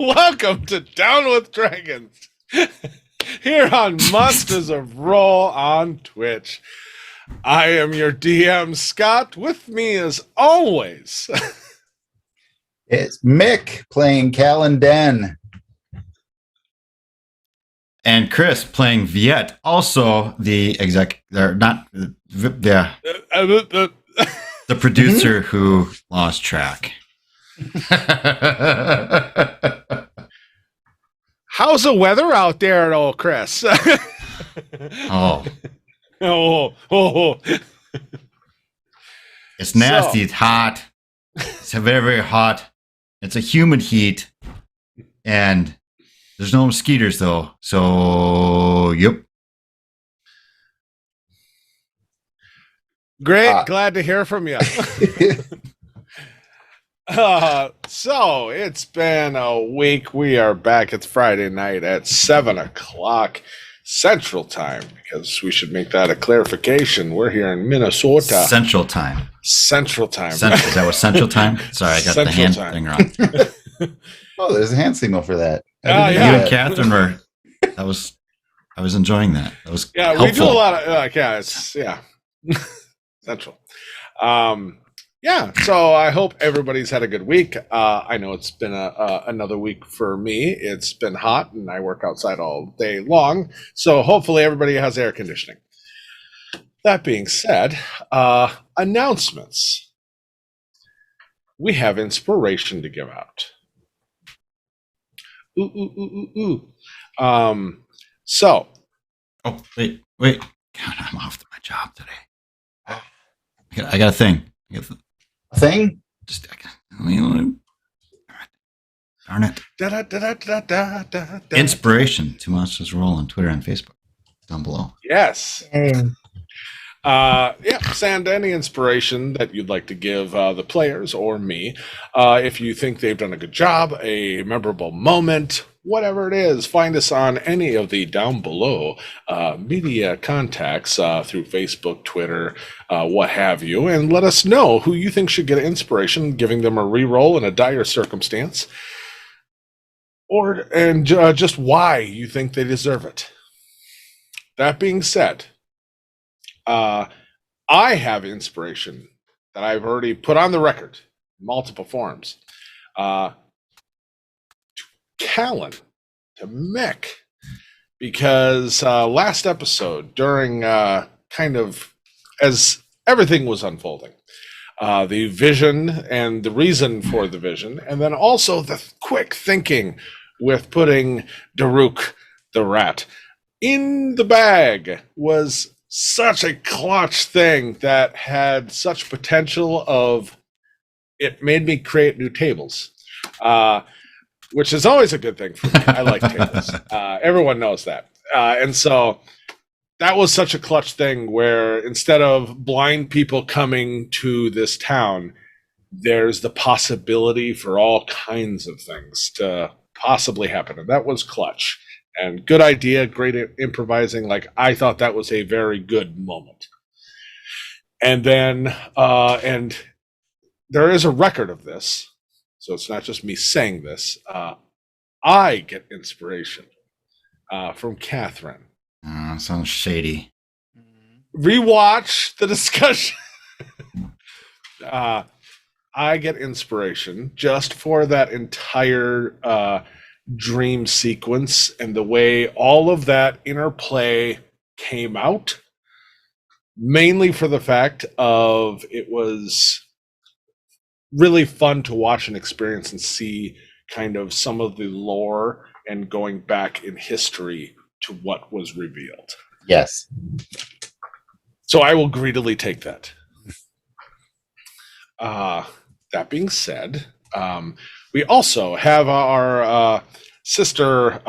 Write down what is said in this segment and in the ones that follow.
Welcome to Down with Dragons, here on Monsters of Roll on Twitch. I am your DM, Scott. With me, as always, it's Mick playing Callan Den. And Chris playing Viet, also the the producer who lost track. How's the weather out there, old Chris? Oh, it's nasty. It's hot. It's very, very hot. It's a humid heat, and there's no mosquitoes though. So, yep. Great. Glad to hear from you. So it's been a week. We are back. It's Friday night at 7 o'clock Central Time, because we should make that a clarification. We're here in Minnesota. Central Time. Is that was Central Time? Sorry, I got Central the hand time. thing wrong. Oh, there's a hand signal for that. You and Catherine were. I was enjoying that. That was helpful. We do a lot of Central. So I hope everybody's had a good week. I know it's been another week for me. It's been hot, and I work outside all day long. So hopefully everybody has air conditioning. That being said, announcements. We have inspiration to give out. So. Oh, wait. God, I'm off to my job today. I got a thing. A thing? Darn it. Inspiration. 2 Monsters Roll on Twitter and Facebook. Down below. Yes. Send any inspiration that you'd like to give the players or me. If you think they've done a good job, a memorable moment, whatever it is, find us on any of the down below media contacts through Facebook, Twitter, what have you, and let us know who you think should get inspiration, giving them a reroll in a dire circumstance, and just why you think they deserve it. That being said, I have inspiration that I've already put on the record in multiple forms. Callan, to Mick, because last episode, during kind of as everything was unfolding, the vision and the reason for the vision, and then also the quick thinking with putting Daruk the rat in the bag was such a clutch thing that had such potential of it made me create new tables, which is always a good thing for me. I like tables. Everyone knows that. And so that was such a clutch thing where instead of blind people coming to this town, there's the possibility for all kinds of things to possibly happen. And that was clutch. And good idea, great improvising. Like, I thought that was a very good moment. And then, and there is a record of this, so it's not just me saying this. I get inspiration from Catherine. Sounds shady. Rewatch the discussion. I get inspiration just for that entire dream sequence and the way all of that interplay came out, mainly for the fact of it was really fun to watch and experience and see kind of some of the lore and going back in history to what was revealed. Yes. So I will greedily take that. That being said, we also have our sister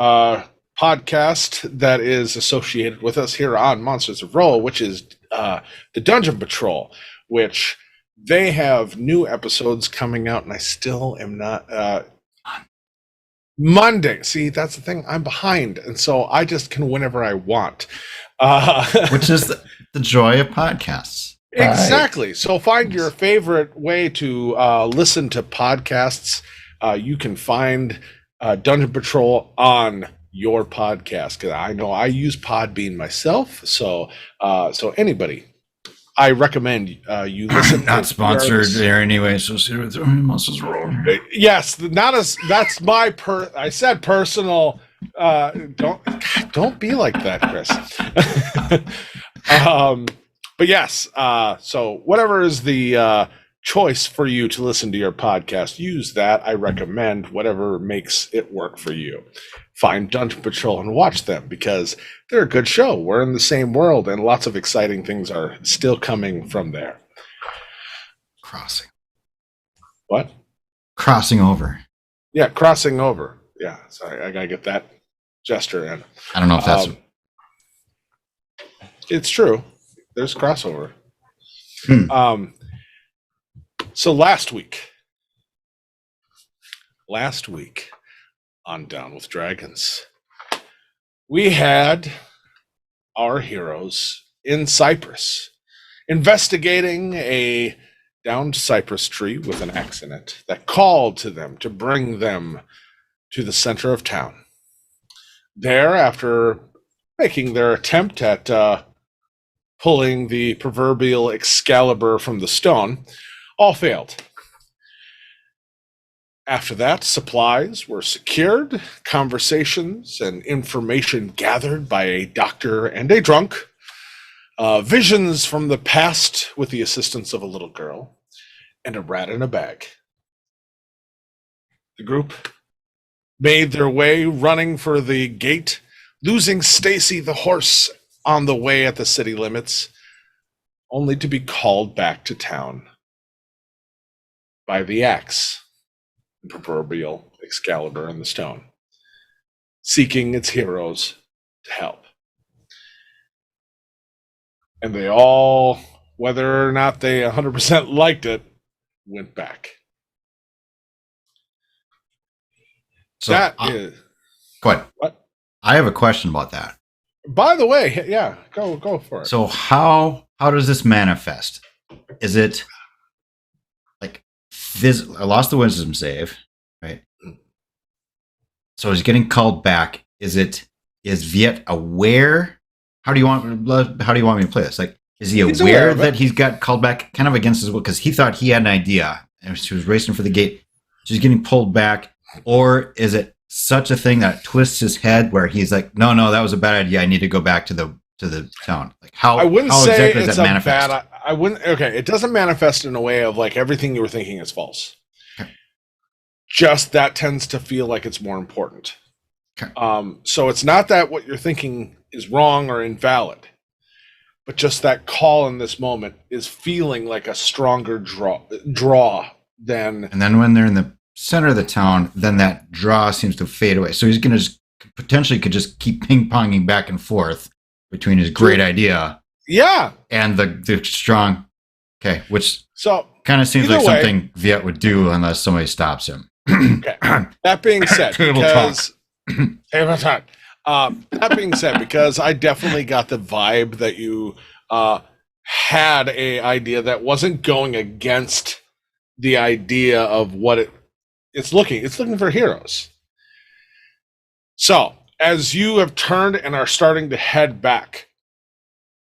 podcast that is associated with us here on Monsters of Roll, which is the Dungeon Patrol, which they have new episodes coming out, and I still am not... Monday. See, that's the thing. I'm behind, and so I just can whenever I want. Which is the joy of podcasts. Exactly. So find your favorite way to listen to podcasts. You can find Dungeon Patrol on your podcast. Because I know I use Podbean myself, so anybody, I recommend you listen. Not sponsored there anyway, so see what the muscles roll. Yes, not as that's my I said personal. Don't be like that, Chris. But yes, so whatever is the choice for you to listen to your podcast, use that. I recommend whatever makes it work for you. Find Dungeon Patrol and watch them because they're a good show. We're in the same world, and lots of exciting things are still coming from there. Crossing. What? Crossing over. Yeah, crossing over. Yeah, sorry, I gotta get that gesture in. I don't know if that's... It's true. There's crossover. Hmm. So last week on Down with Dragons, we had our heroes in Cyprus investigating a downed cypress tree with an axe in it that called to them to bring them to the center of town. There, after making their attempt at pulling the proverbial Excalibur from the stone, all failed. After that, supplies were secured, conversations and information gathered by a doctor and a drunk, visions from the past with the assistance of a little girl, and a rat in a bag. The group made their way running for the gate, losing Stacy the horse on the way at the city limits, only to be called back to town by the axe, the proverbial Excalibur in the stone, seeking its heroes to help. And they all, whether or not they 100% liked it, went back. So That is... Go ahead. What? I have a question about that. By the way, yeah, go for it. So how does this manifest? Is it like this? I lost the wisdom save, right? So he's getting called back. Is Viet aware? How do you want me to play this? Like, is he aware that he's got called back kind of against his will? Because he thought he had an idea and he was racing for the gate. So he's getting pulled back. Or is it such a thing that twists his head where he's like, no, that was a bad idea. I need to go back to the town. Like how? I wouldn't how say exactly it's does that manifest? bad. I wouldn't. Okay, it doesn't manifest in a way of like everything you were thinking is false. Okay. Just that tends to feel like it's more important. Okay. So it's not that what you're thinking is wrong or invalid, but just that call in this moment is feeling like a stronger draw than. And then when they're in the center of the town, then that draw seems to fade away. So he's going to potentially could just keep ping-ponging back and forth between his great idea, and the strong. Okay, which so kind of seems like way, something Viet would do unless somebody stops him. Okay. That being said, because that being said, because I definitely got the vibe that you had a idea that wasn't going against the idea of what it's looking for heroes. So as you have turned and are starting to head back,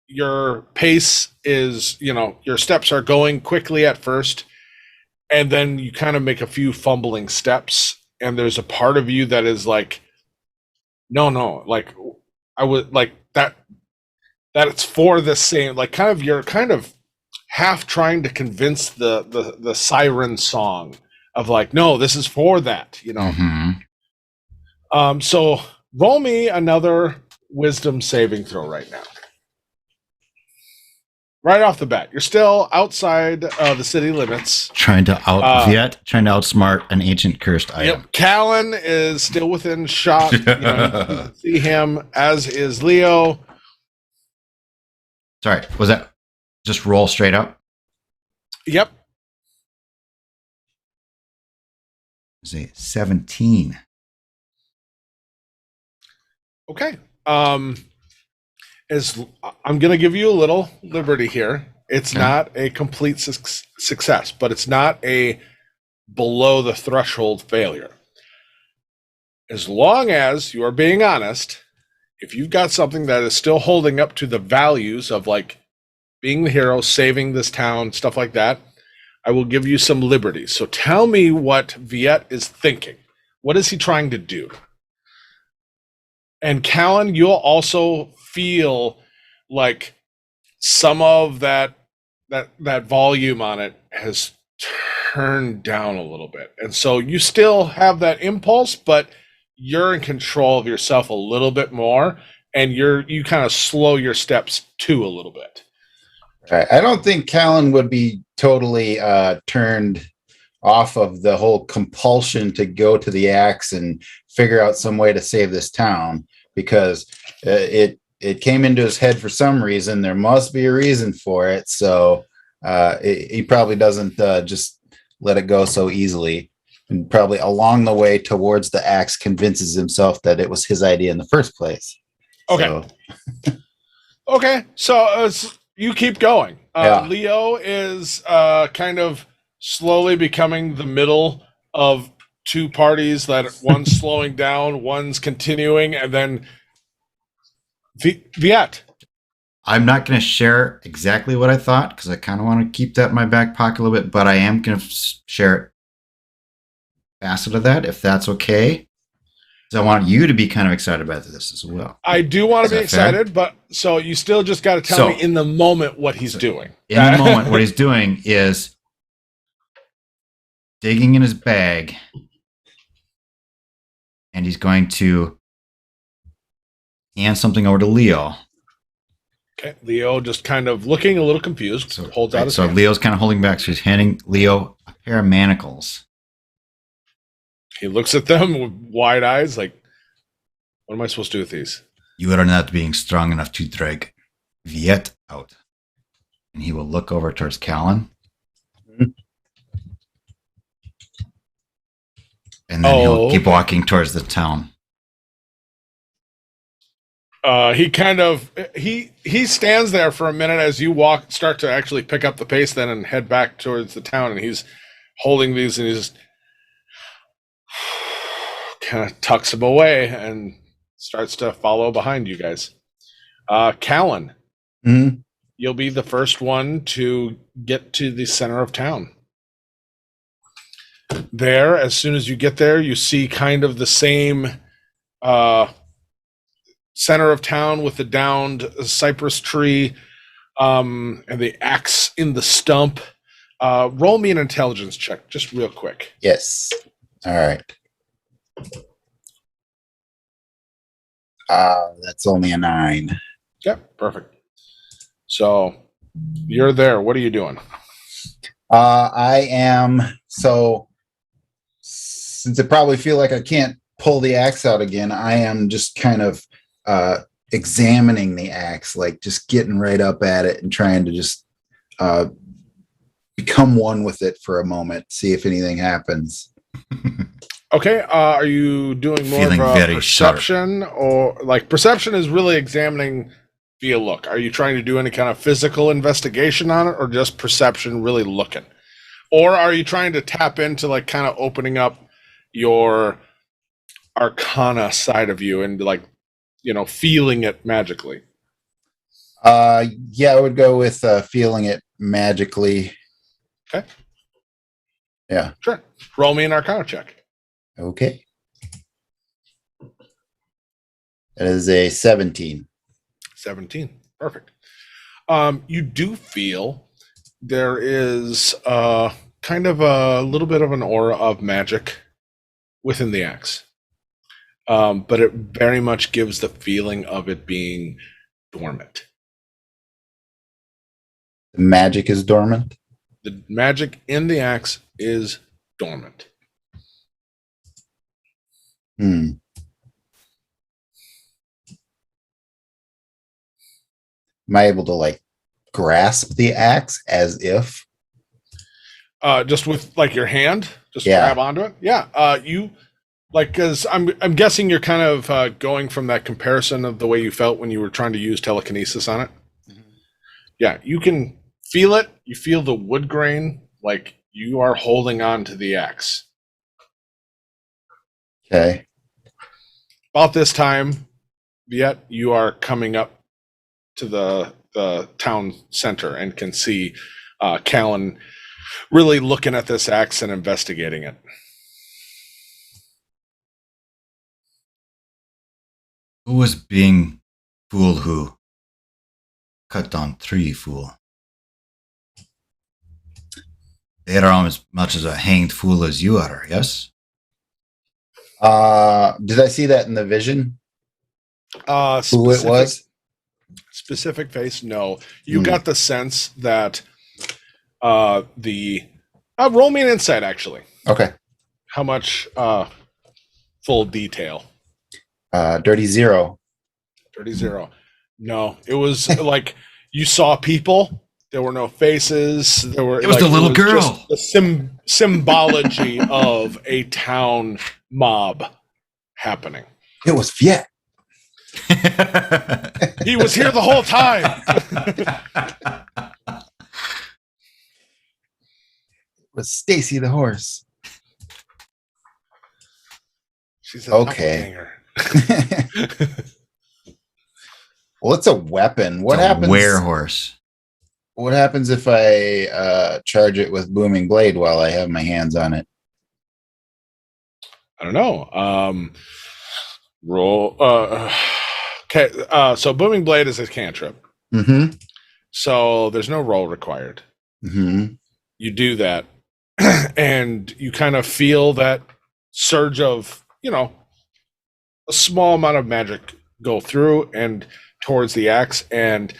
your pace is, your steps are going quickly at first, and then you kind of make a few fumbling steps, and there's a part of you that is like, no, like I would like that it's for the same, like you're kind of half trying to convince the siren song of like, no, this is for that, Mm-hmm. So roll me another wisdom saving throw right now. Right off the bat, you're still outside the city limits. Trying to outsmart an ancient cursed item. Yep, Callan is still within shot. You can see him, as is Leo. Sorry, was that just roll straight up? Yep. Is it 17? Okay. As I'm going to give you a little liberty here. It's not a complete success, but it's not a below the threshold failure. as long as you are being honest, if you've got something that is still holding up to the values of like being the hero, saving this town, stuff like that, I will give you some liberties. So tell me what Viet is thinking. What is he trying to do? And Callan, you'll also feel like some of that volume on it has turned down a little bit. And so you still have that impulse, but you're in control of yourself a little bit more, and you kind of slow your steps too a little bit. Right. I don't think Callan would be totally turned off of the whole compulsion to go to the axe and figure out some way to save this town, because it came into his head for some reason. There must be a reason for it. So he probably doesn't just let it go so easily. And probably along the way towards the axe convinces himself that it was his idea in the first place. Okay. So. Okay. So you keep going. Yeah. Leo is kind of slowly becoming the middle of two parties that one's slowing down, one's continuing, and then Viet. I'm not going to share exactly what I thought because I kind of want to keep that in my back pocket a little bit, but I am going to share it facet of that, if that's okay. Because I want you to be kind of excited about this as well. I do want to be excited, fair? but so you still just got to tell me in the moment what he's doing. In the moment, what he's doing is digging in his bag, and he's going to hand something over to Leo. Okay, Leo just kind of looking a little confused. So, holds out his hand. Leo's kind of holding back, so he's handing Leo a pair of manacles. He looks at them with wide eyes, like, what am I supposed to do with these? You are not being strong enough to drag Viet out. And he will look over towards Callan. Mm-hmm. And then he'll keep walking towards the town. He kind of he stands there for a minute as you start to actually pick up the pace then and head back towards the town, and he's holding these and he's kind of tucks them away and starts to follow behind you guys. Callan, you'll be the first one to get to the center of town. There, as soon as you get there, you see kind of the same center of town with the downed cypress tree and the axe in the stump. Roll me an intelligence check, just real quick. Yes. All right. That's only a 9. Yep, perfect. So you're there. What are you doing? I am. So since I probably feel like I can't pull the axe out again, I am just kind of examining the axe, like just getting right up at it and trying to just become one with it for a moment, see if anything happens. Okay, are you doing more of a perception or like perception is really examining via look? Are you trying to do any kind of physical investigation on it or just perception really looking? Or are you trying to tap into like kind of opening up your arcana side of you and like, you know, feeling it magically? Yeah, I would go with feeling it magically. Okay. Yeah. Sure. Roll me an arcana check. Okay. That is a 17. 17. Perfect. You do feel there is kind of a little bit of an aura of magic within the axe. But it very much gives the feeling of it being dormant. The magic is dormant? The magic in the axe is dormant. Am I able to like grasp the axe as if? Just with like your hand, just grab onto it. Yeah. You like, because I'm guessing you're kind of going from that comparison of the way you felt when you were trying to use telekinesis on it. Mm-hmm. Yeah, you can feel it. You feel the wood grain, like you are holding on to the axe. Okay. about this time, yet you are coming up to the town center and can see Callan really looking at this axe and investigating it. Who was being fool who? Cut down tree fool. They are as much as a hanged fool as you are, yes? Did I see that in the vision? Who it was? Specific face, no. You got the sense that the roll me an insight, actually. Okay. How much full detail? Dirty 0. Dirty 0. No, it was like you saw people. There were no faces. It was the little girl. Just the symbology of a town mob happening. It was Fiat. He was here the whole time. It was Stacy the horse. She's a doppelganger. Well, it's a weapon. What happens? Werehorse. What happens if I charge it with booming blade while I have my hands on it? I don't know. Roll. Okay. So booming blade is a cantrip. Mm-hmm. So there's no roll required. Mm-hmm. You do that, and you kind of feel that surge of, a small amount of magic go through and towards the axe, and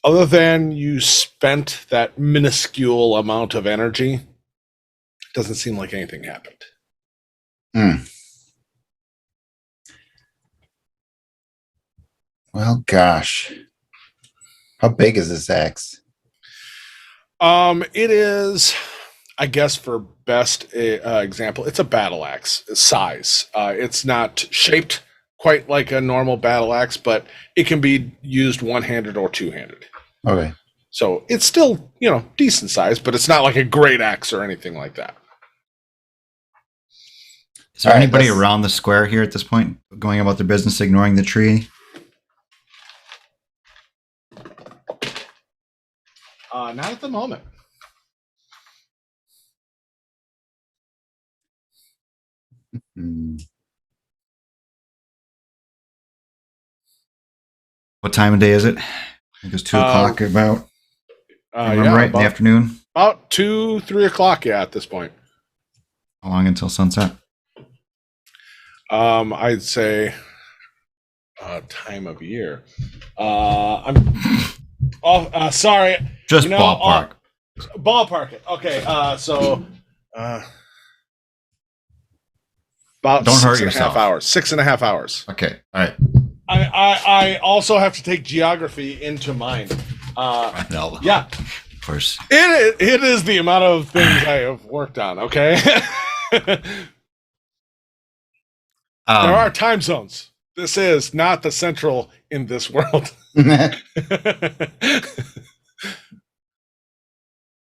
other than you spent that minuscule amount of energy, it doesn't seem like anything happened. Well, gosh. How big is this axe? It is, I guess, for best example, it's a battle axe size. It's not shaped quite like a normal battle axe, but it can be used one-handed or two-handed. Okay. So it's still, decent size, but it's not like a great axe or anything like that. Is there anybody around the square here at this point going about their business, ignoring the tree? Not at the moment. What time of day is it? I think it's 2 o'clock about. I'm right, in the afternoon? About 2, 3 o'clock, at this point. How long until sunset? I'd say time of year. Sorry. Just ballpark. Ballpark it. Okay. So about Don't hurt 6.5 hours. 6.5 hours. Okay. All right. I also have to take geography into mind. No. Yeah. Of course. It is the amount of things I have worked on. Okay. There are time zones. This is not the central in this world.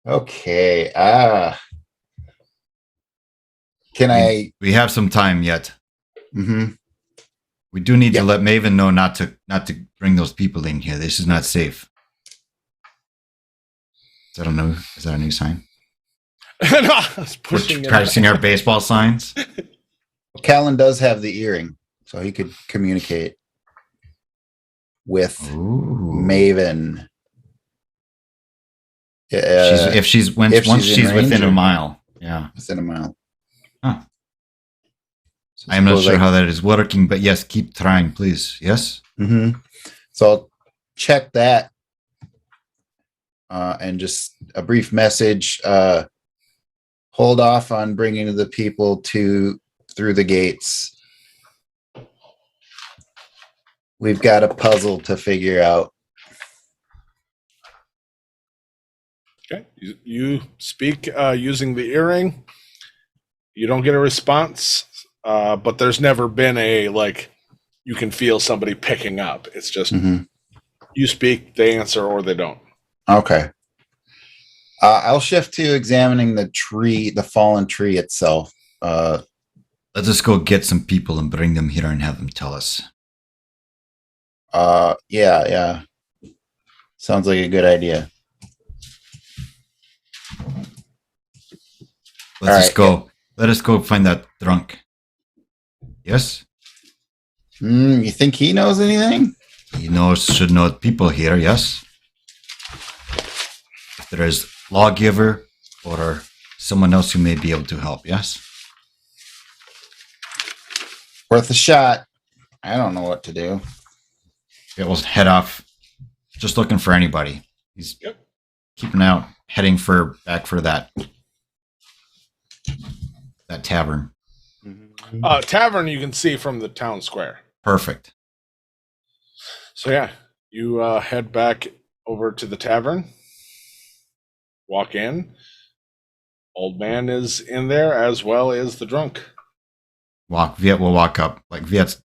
Okay. Can I? We have some time yet. Mm-hmm. We do need to let Maven know not to bring those people in here. This is not safe. Is that a new sign? No, I was pushing We're practicing our baseball signs. Callan does have the earring, so he could communicate with Maven. Once she's within a mile. Yeah, within a mile. Huh. So I'm not sure how that is working, but yes, keep trying, please. Yes. Mm-hmm. So I'll check that, and just a brief message. Hold off on bringing the people through the gates. We've got a puzzle to figure out. Okay. You speak using the earring. You don't get a response, but there's never been you can feel somebody picking up. It's just you speak, they answer, or they don't. Okay. I'll shift to examining the fallen tree itself. Let's just go get some people and bring them here and have them tell us. Yeah. Sounds like a good idea. Let's just go. Let us go find that drunk. Yes? You think he knows anything? He should know people here, yes? If there is lawgiver or someone else who may be able to help, yes? Worth a shot. I don't know what to do. It will head off. Just looking for anybody. He's keeping out, heading back for that tavern. Tavern you can see from the town square. Perfect. So yeah, you head back over to the tavern. Walk in. Old man is in there as well as the drunk. Viet will walk up. Like Viet's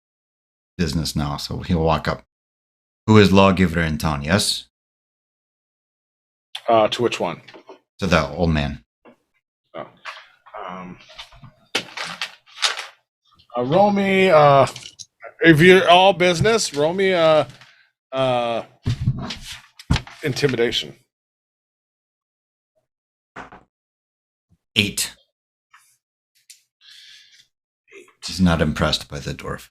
business now, so he'll walk up. Who is lawgiver in town? Yes. To which one? To the old man. Oh. Roll me. If you're all business, roll me intimidation. 8. He's not impressed by the dwarf.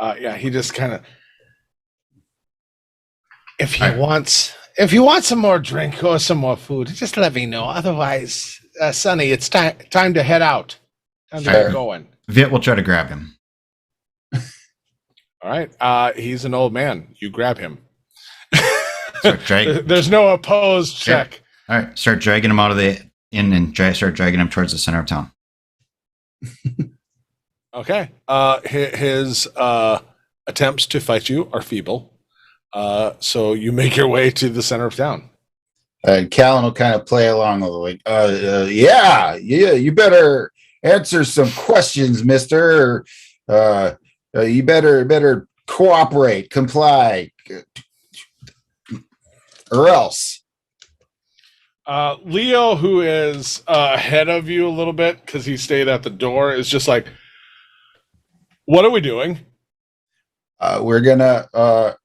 Yeah, he just kind of. If you want some more drink or some more food, just let me know. Otherwise, Sonny, it's time to head out. Time to get going. Viet will try to grab him. All right. He's an old man. You grab him. Drag. There's no opposed check. All right. Start dragging him out of the inn and start dragging him towards the center of town. Okay. His attempts to fight you are feeble. So you make your way to the center of town. Callan will kind of play along like, yeah, you better answer some questions, mister. You better cooperate, comply, or else. Leo, who is ahead of you a little bit because he stayed at the door, is just like, what are we doing? We're gonna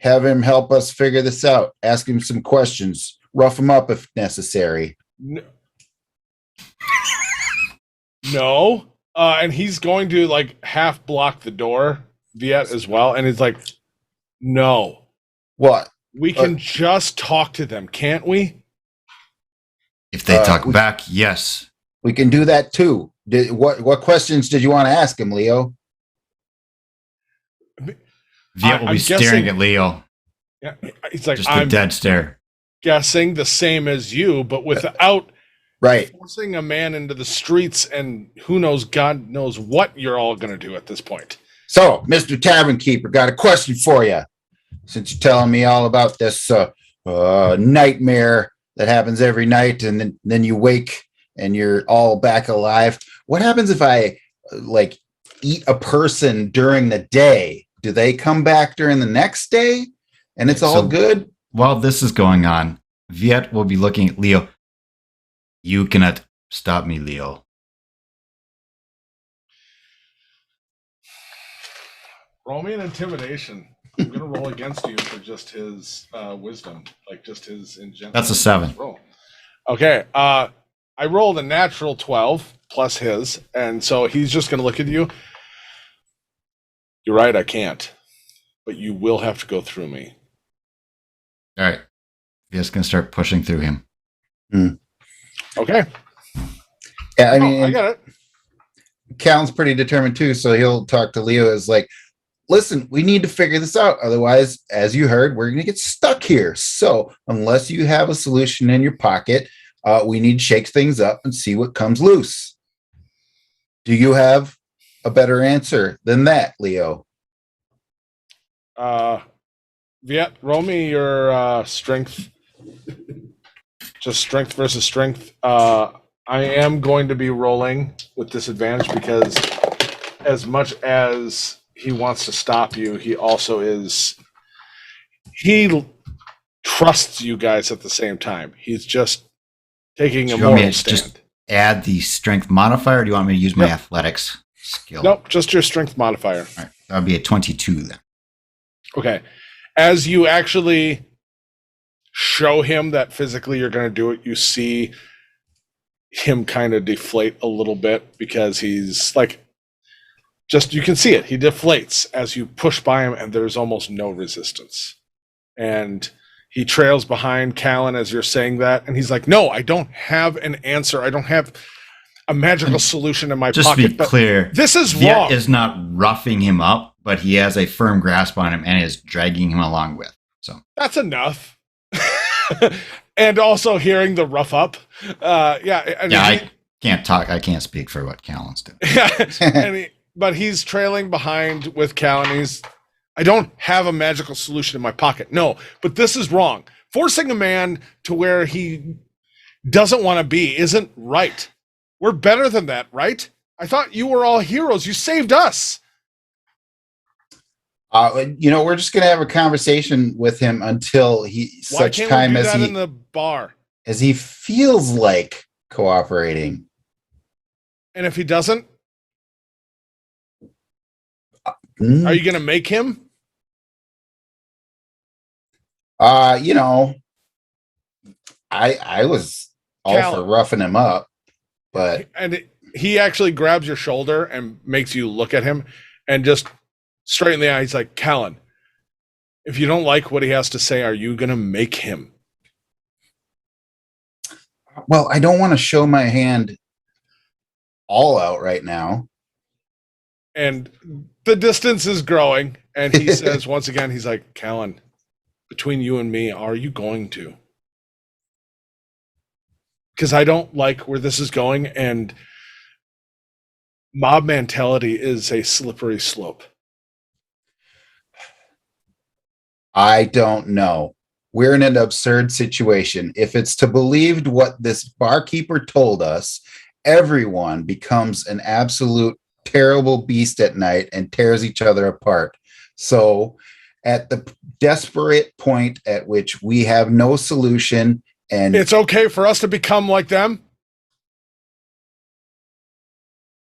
have him help us figure this out. Ask him some questions. Rough him up if necessary. No. And he's going to like half block the door, Viet, as well. And he's like, no. What? We can just talk to them, can't we? If they talk back, yes. We can do that too. What questions did you want to ask him, Leo? Viet will be staring at Leo. Yeah, he's like, just a dead stare. Guessing the same as you, but without forcing a man into the streets, and who knows, God knows what you're all going to do at this point. So, Mr. Tavern Keeper, got a question for you. Since you're telling me all about this nightmare that happens every night, and then you wake and you're all back alive. What happens if I eat a person during the day? Do they come back during the next day? And it's all good? While this is going on, Viet will be looking at Leo. You cannot stop me, Leo. Roll me an intimidation. I'm going to roll against you for just his wisdom, like just his in general. That's a 7. Roll. Okay. I rolled a natural 12 plus his, and so he's just going to look at you. You're right, I can't. But you will have to go through me. All right. Viet's going to start pushing through him. Okay. Yeah, I mean, I got it. Callan's pretty determined too, so he'll talk to Leo as like, listen, we need to figure this out. Otherwise, as you heard, we're going to get stuck here. So unless you have a solution in your pocket, we need to shake things up and see what comes loose. Do you have a better answer than that, Leo? Viet, roll me your strength. Just strength versus strength. I am going to be rolling with disadvantage because as much as he wants to stop you, he also he trusts you guys at the same time. He's just taking a moral stand. Just add the strength modifier, or do you want me to use my athletics? skill? Nope, just your strength modifier. All right, that would be a 22 then. Okay. As you actually show him that physically you're going to do it, you see him kind of deflate a little bit because he's like, just you can see it. He deflates as you push by him, and there's almost no resistance. And he trails behind Callan as you're saying that, and he's like, "No, I don't have an answer. I don't have a magical solution in my Just pocket." to be clear, this is Viet wrong. is not roughing him up, but he has a firm grasp on him and is dragging him along with. So That's enough. And also hearing the rough up. I can't talk. I can't speak for what Callan's doing. But he's trailing behind with Callan. I don't have a magical solution in my pocket. No, but this is wrong. Forcing a man to where he doesn't want to be isn't right. We're better than that, right? I thought you were all heroes. You saved us. We're just going to have a conversation with him until Why can't we do that in the bar? as he feels like cooperating. And if he doesn't, Mm. are you going to make him? I was all Callan. for roughing him up, but He actually grabs your shoulder and makes you look at him, and just straight in the eye, he's like, "Callan, if you don't like what he has to say, are you going to make him?" well, I don't want to show my hand all out right now. And the distance is growing, and he says once again, he's like, "Callan, between you and me, are you going to?" Because I don't like where this is going, and mob mentality is a slippery slope. I don't know. We're in an absurd situation. If it's to believe what this barkeeper told us, everyone becomes an absolute terrible beast at night and tears each other apart. So at the desperate point at which we have no solution, and It's okay for us to become like them.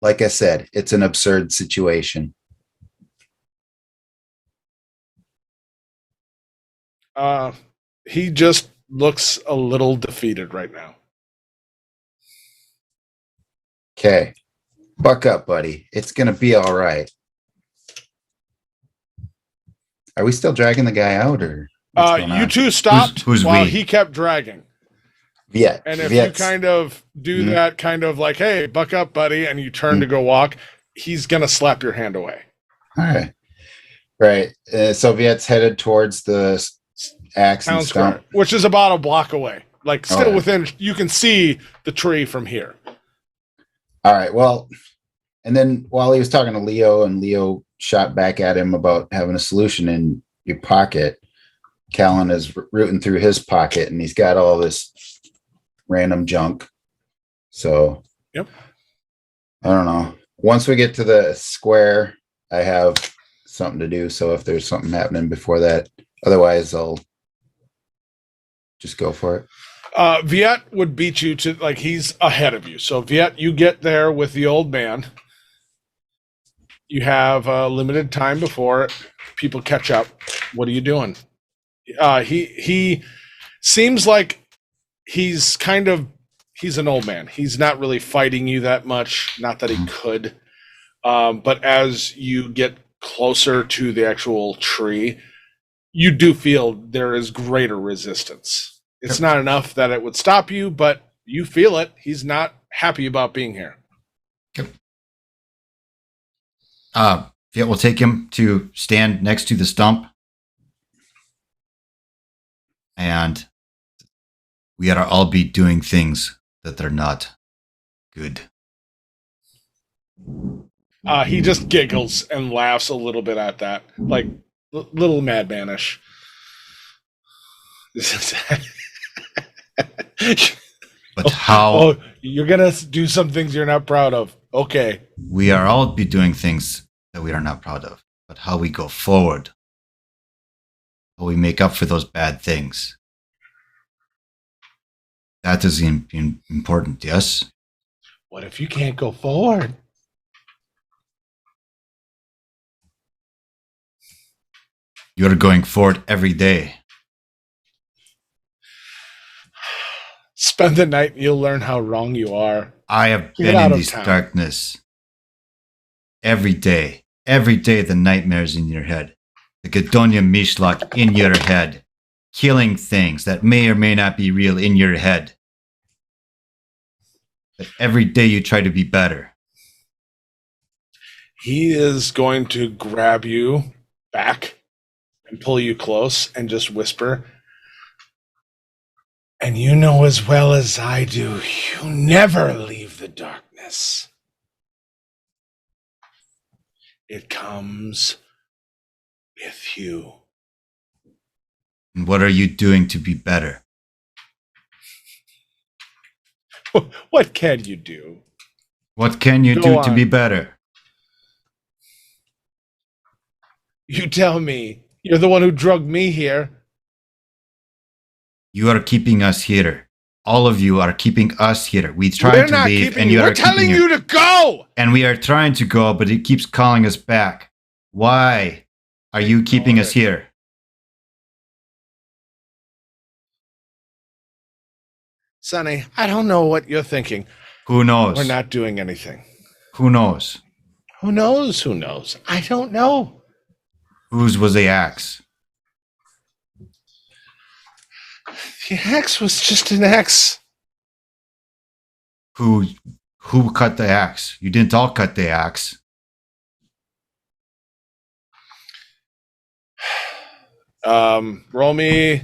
like I said, it's an absurd situation. He just looks a little defeated right now. Okay. Buck up, buddy. It's going to be all right. Are we still dragging the guy out, or what's going You on? two stopped Who's while we? he kept dragging. Yeah. And if Viet's- you kind of do Mhm. that kind of like, "Hey, buck up, buddy," and you turn to go walk, he's going to slap your hand away. All right. Right. So Viet's headed towards the axe Town and square, stump. which is about a block away. Like still Okay. within, you can see the tree from here. All right. Well, and then while he was talking to Leo, and Leo shot back at him about having a solution in your pocket, Callan is rooting through his pocket, and he's got all this random junk. So, Yep. I don't know. Once we get to the square, I have something to do. So if there's something happening before that, otherwise I'll just go for it. Viet would beat you to, like, he's ahead of you. So Viet, you get there with the old man. You have a limited time before people catch up. What are you doing? He seems like he's an old man. He's not really fighting you that much. Not that he could. But as you get closer to the actual tree, you do feel there is greater resistance. It's not enough that it would stop you, but you feel it. He's not happy about being here. Viet will take him to stand next to the stump. And we are all be doing things that are not good. He just giggles and laughs a little bit at that, like little madmanish. But how Oh, you're gonna do some things you're not proud of. Okay. we are all be doing things that we are not proud of, but how we go forward, how we make up for those bad things. That is important, yes? What if you can't go forward? You're going forward every day. Spend the night and you'll learn how wrong you are. I have Get been out in of this town. darkness every day. Every day, the nightmares in your head, the Gadonia Mishlak in your head, killing things that may or may not be real in your head. But every day you try to be better. He is going to grab you back and pull you close and just whisper, and you know as well as I do, you never leave the darkness. It comes with you. And what are you doing to be better? What can you do? What can you Go do to on. be better? You tell me. You're the one who drugged me here. You are keeping us here. All of you are keeping us here. We We're tried to not leave, keeping and you. you We're are keeping telling here. you to go. And we are trying to go, but it keeps calling us back. Why are you keeping us here? Sonny, I don't know what you're thinking. Who knows? We're not doing anything. Who knows? Who knows? Who knows? I don't know. Whose was the axe? The axe was just an axe. Who cut the axe? You didn't all cut the axe. Roll me.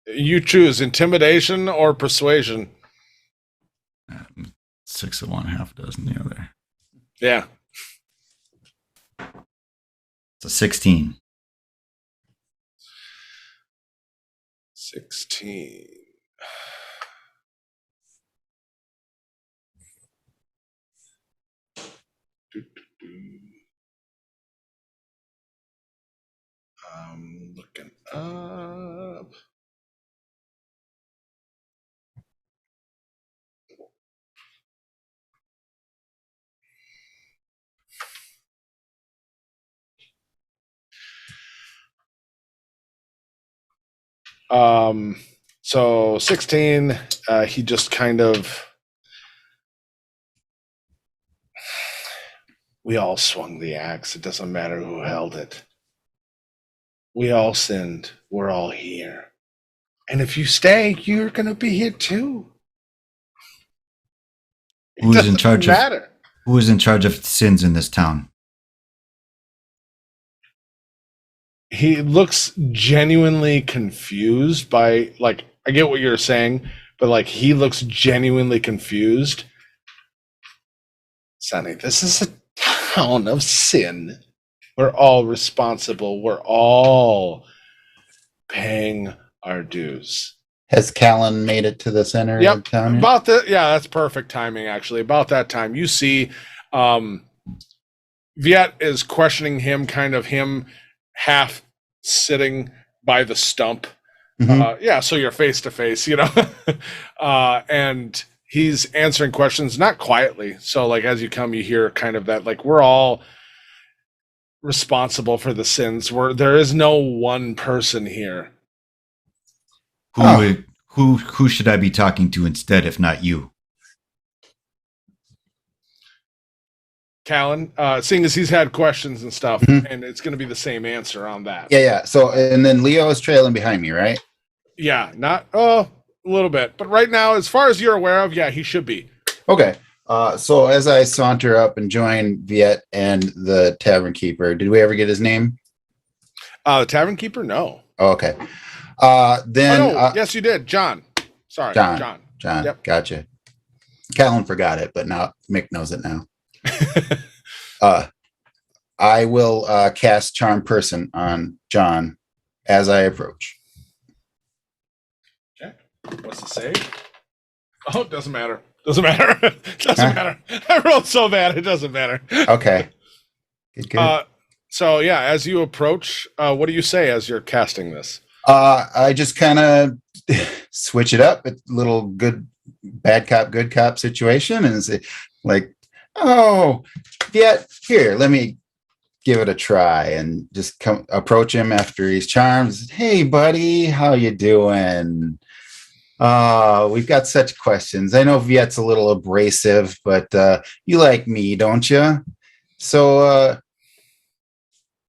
You choose intimidation or persuasion. 6 of one, half a dozen the other. Yeah. It's a 16. 16. I'm looking up. So 16, he just kind of, we all swung the axe. It doesn't matter who held it. We all sinned. We're all here. And if you stay, you're going to be here too. It Who's in doesn't charge matter. Who is in charge of sins in this town? He looks genuinely confused by, like, I get what you're saying, but like he looks genuinely confused. Sonny, this is a town of sin. We're all responsible. We're all paying our dues. Has Callan made it to the center of Yep. town? Yet? About the, yeah, that's perfect timing, actually. About that time, you see Viet is questioning him, kind of him half sitting by the stump. Mhm. Yeah, so you're face to face, you know. And he's answering questions, not quietly. So like as you come, you hear kind of that, like, we're all responsible for the sins. There is no one person here. Who should I be talking to instead, if not you? Callan, seeing as he's had questions and stuff, Mhm. and it's going to be the same answer on that. Yeah. So, and then Leo is trailing behind me, right? Yeah, not a little bit, but right now, as far as you're aware of, yeah, he should be. Okay. So as I saunter up and join Viet and the tavern keeper, did we ever get his name? The tavern keeper, no. Oh, okay. Then Yes, you did, John. Sorry, John. Yep. Gotcha. Callan forgot it, but now Mick knows it now. I will cast Charm Person on John as I approach. Okay. What's the save? Oh, it doesn't matter. Doesn't matter. Doesn't matter. I rolled so bad, it doesn't matter. Okay. Good. So yeah, as you approach, what do you say as you're casting this? I just kind of switch it up, a little good, bad cop, good cop situation, and say, like, oh, yeah, here, let me give it a try and just come approach him after he's charmed. Hey, buddy, how you doing? We've got such questions. I know Viet's a little abrasive, but you like me, don't you? So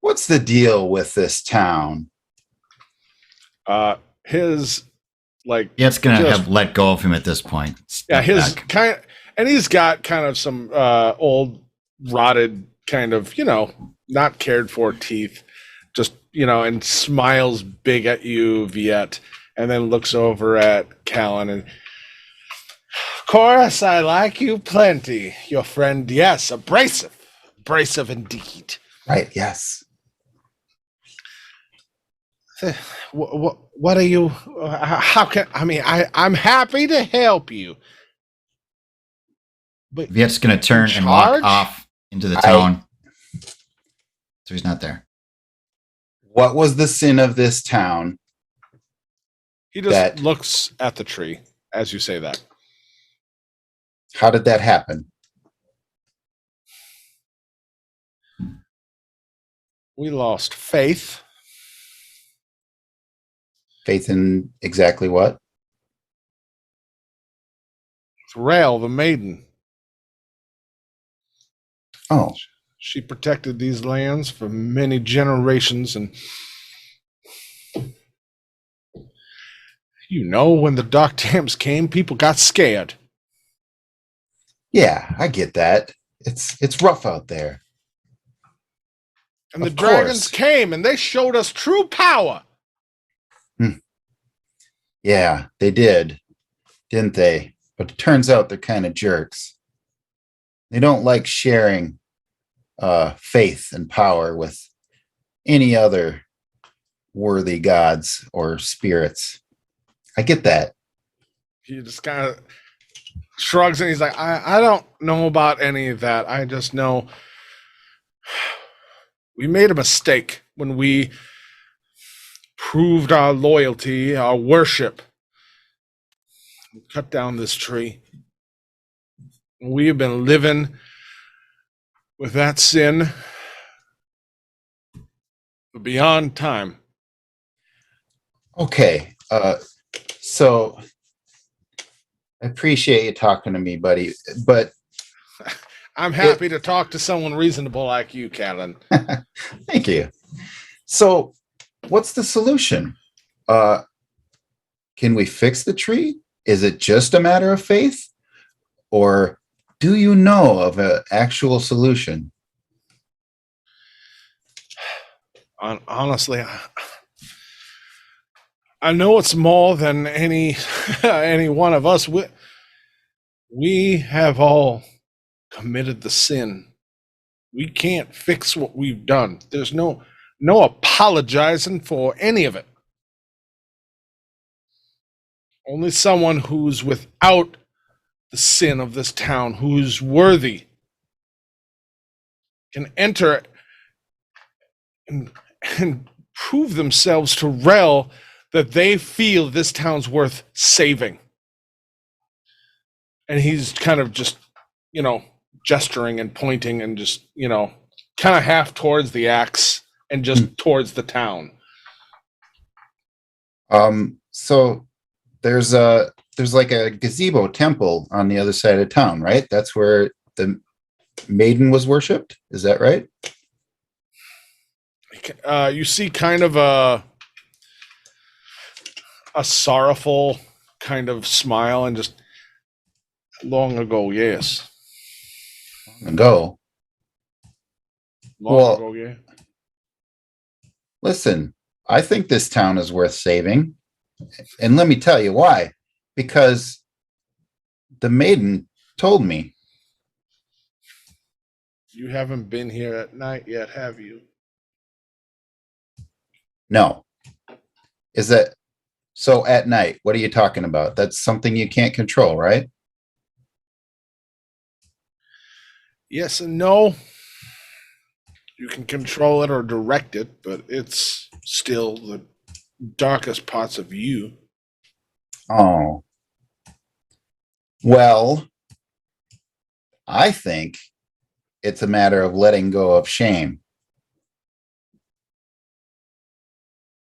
what's the deal with this town? His like Yeah, it's gonna just- have let go of him at this point. yeah, Step his back. kind and he's got kind of some old rotted kind of, not cared for teeth, just, and smiles big at you, Viet, and then looks over at Callan and, of course, I like you plenty, your friend. Yes, abrasive indeed. Right, yes. What are you? How can I'm happy to help you, but Viet's gonna turn and walk charge? off into the town. So he's not there. What was the sin of this town? He just looks at the tree as you say that. How did that happen? We lost faith. Faith in exactly what? Rael, the maiden. Oh, She protected these lands for many generations, and when the dock dams came, people got scared. yeah, I get that. It's rough out there. And the Of dragons course. came and they showed us true power. Yeah, they did, didn't they? But it turns out they're kind of jerks. They don't like sharing faith and power with any other worthy gods or spirits. I get that. He just kind of shrugs and he's like, I don't know about any of that. I just know we made a mistake when we proved our loyalty, our worship. We cut down this tree. We have been living with that sin beyond time. Okay. So I appreciate you talking to me, buddy. But I'm happy to talk to someone reasonable like you, Callan. thank you. So what's the solution? Can we fix the tree? Is it just a matter of faith? Or do you know of an actual solution? Honestly, I know it's more than any one of us. We have all committed the sin. We can't fix what we've done. There's no apologizing for any of it. Only someone who's without the sin of this town, who's worthy, can enter and prove themselves to Rel that they feel this town's worth saving. And he's kind of just, gesturing and pointing and just, kind of half towards the axe and just towards the town. So there's like a gazebo temple on the other side of town, right? That's where the maiden was worshipped. Is that right? You see kind of a sorrowful kind of smile and just long ago, yes. Go. Long ago, yeah. Listen, I think this town is worth saving. And let me tell you why. Because the maiden told me. You haven't been here at night yet, have you? No. Is that so? At night, what are you talking about? That's something you can't control, right? Yes and no. You can control it or direct it, but it's still the darkest parts of you. Oh. Well, I think it's a matter of letting go of shame.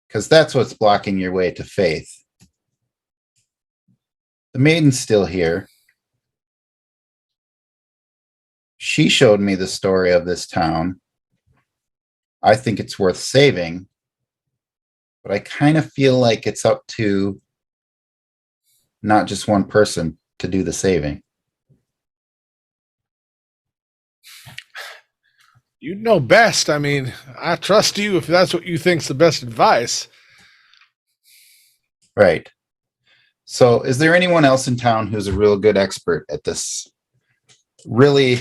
because that's what's blocking your way to faith. The maiden's still here. She showed me the story of this town. I think it's worth saving, but I kind of feel like it's up to not just one person to do the saving. You know best. I mean, I trust you if that's what you think's the best advice. Right. So is there anyone else in town who's a real good expert at this? Really,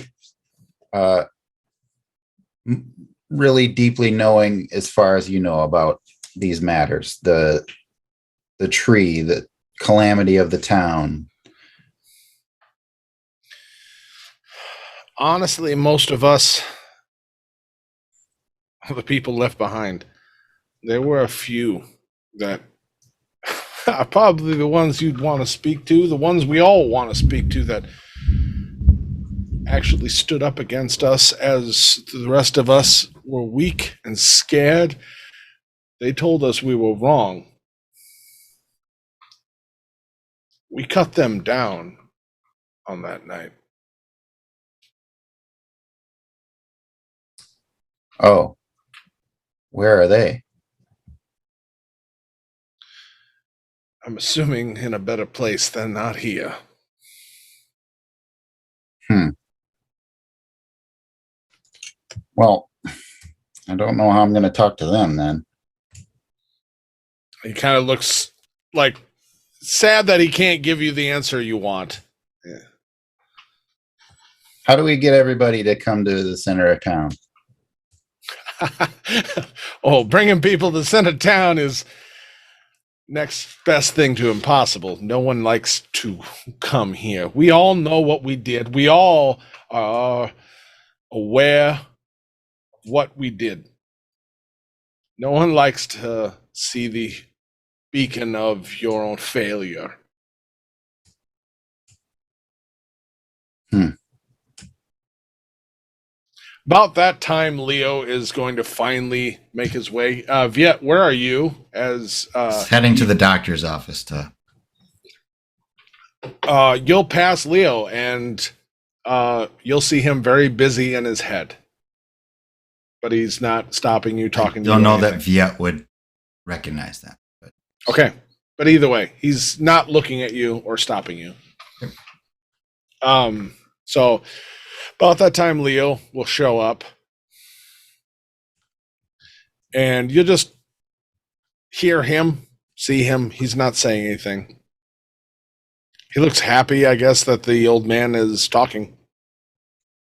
really deeply knowing as far as you know about these matters, the tree, the calamity of the town. Honestly, most of us, the people left behind, there were a few that are probably the ones you'd want to speak to, the ones we all want to speak to, that actually stood up against us as the rest of us were weak and scared. They told us we were wrong. We cut them down on that night. Oh, where are they? I'm assuming in a better place than not here. Well, I don't know how I'm going to talk to them then. He kind of looks like sad that he can't give you the answer you want. Yeah. How do we get everybody to come to the center of town? Oh, bringing people to the center of town is next best thing to impossible. No one likes to come here. We all know what we did. We all are aware of what we did. No one likes to see the beacon of your own failure. About that time, Leo is going to finally make his way. Viet, where are you? As heading to the doctor's office to. You'll pass Leo, and you'll see him very busy in his head, but he's not stopping you, talking to you. Don't know that Viet would recognize that. But. Okay, but either way, he's not looking at you or stopping you. So. About that time, Leo will show up, and you'll just hear him, see him. He's not saying anything. He looks happy, I guess, that the old man is talking,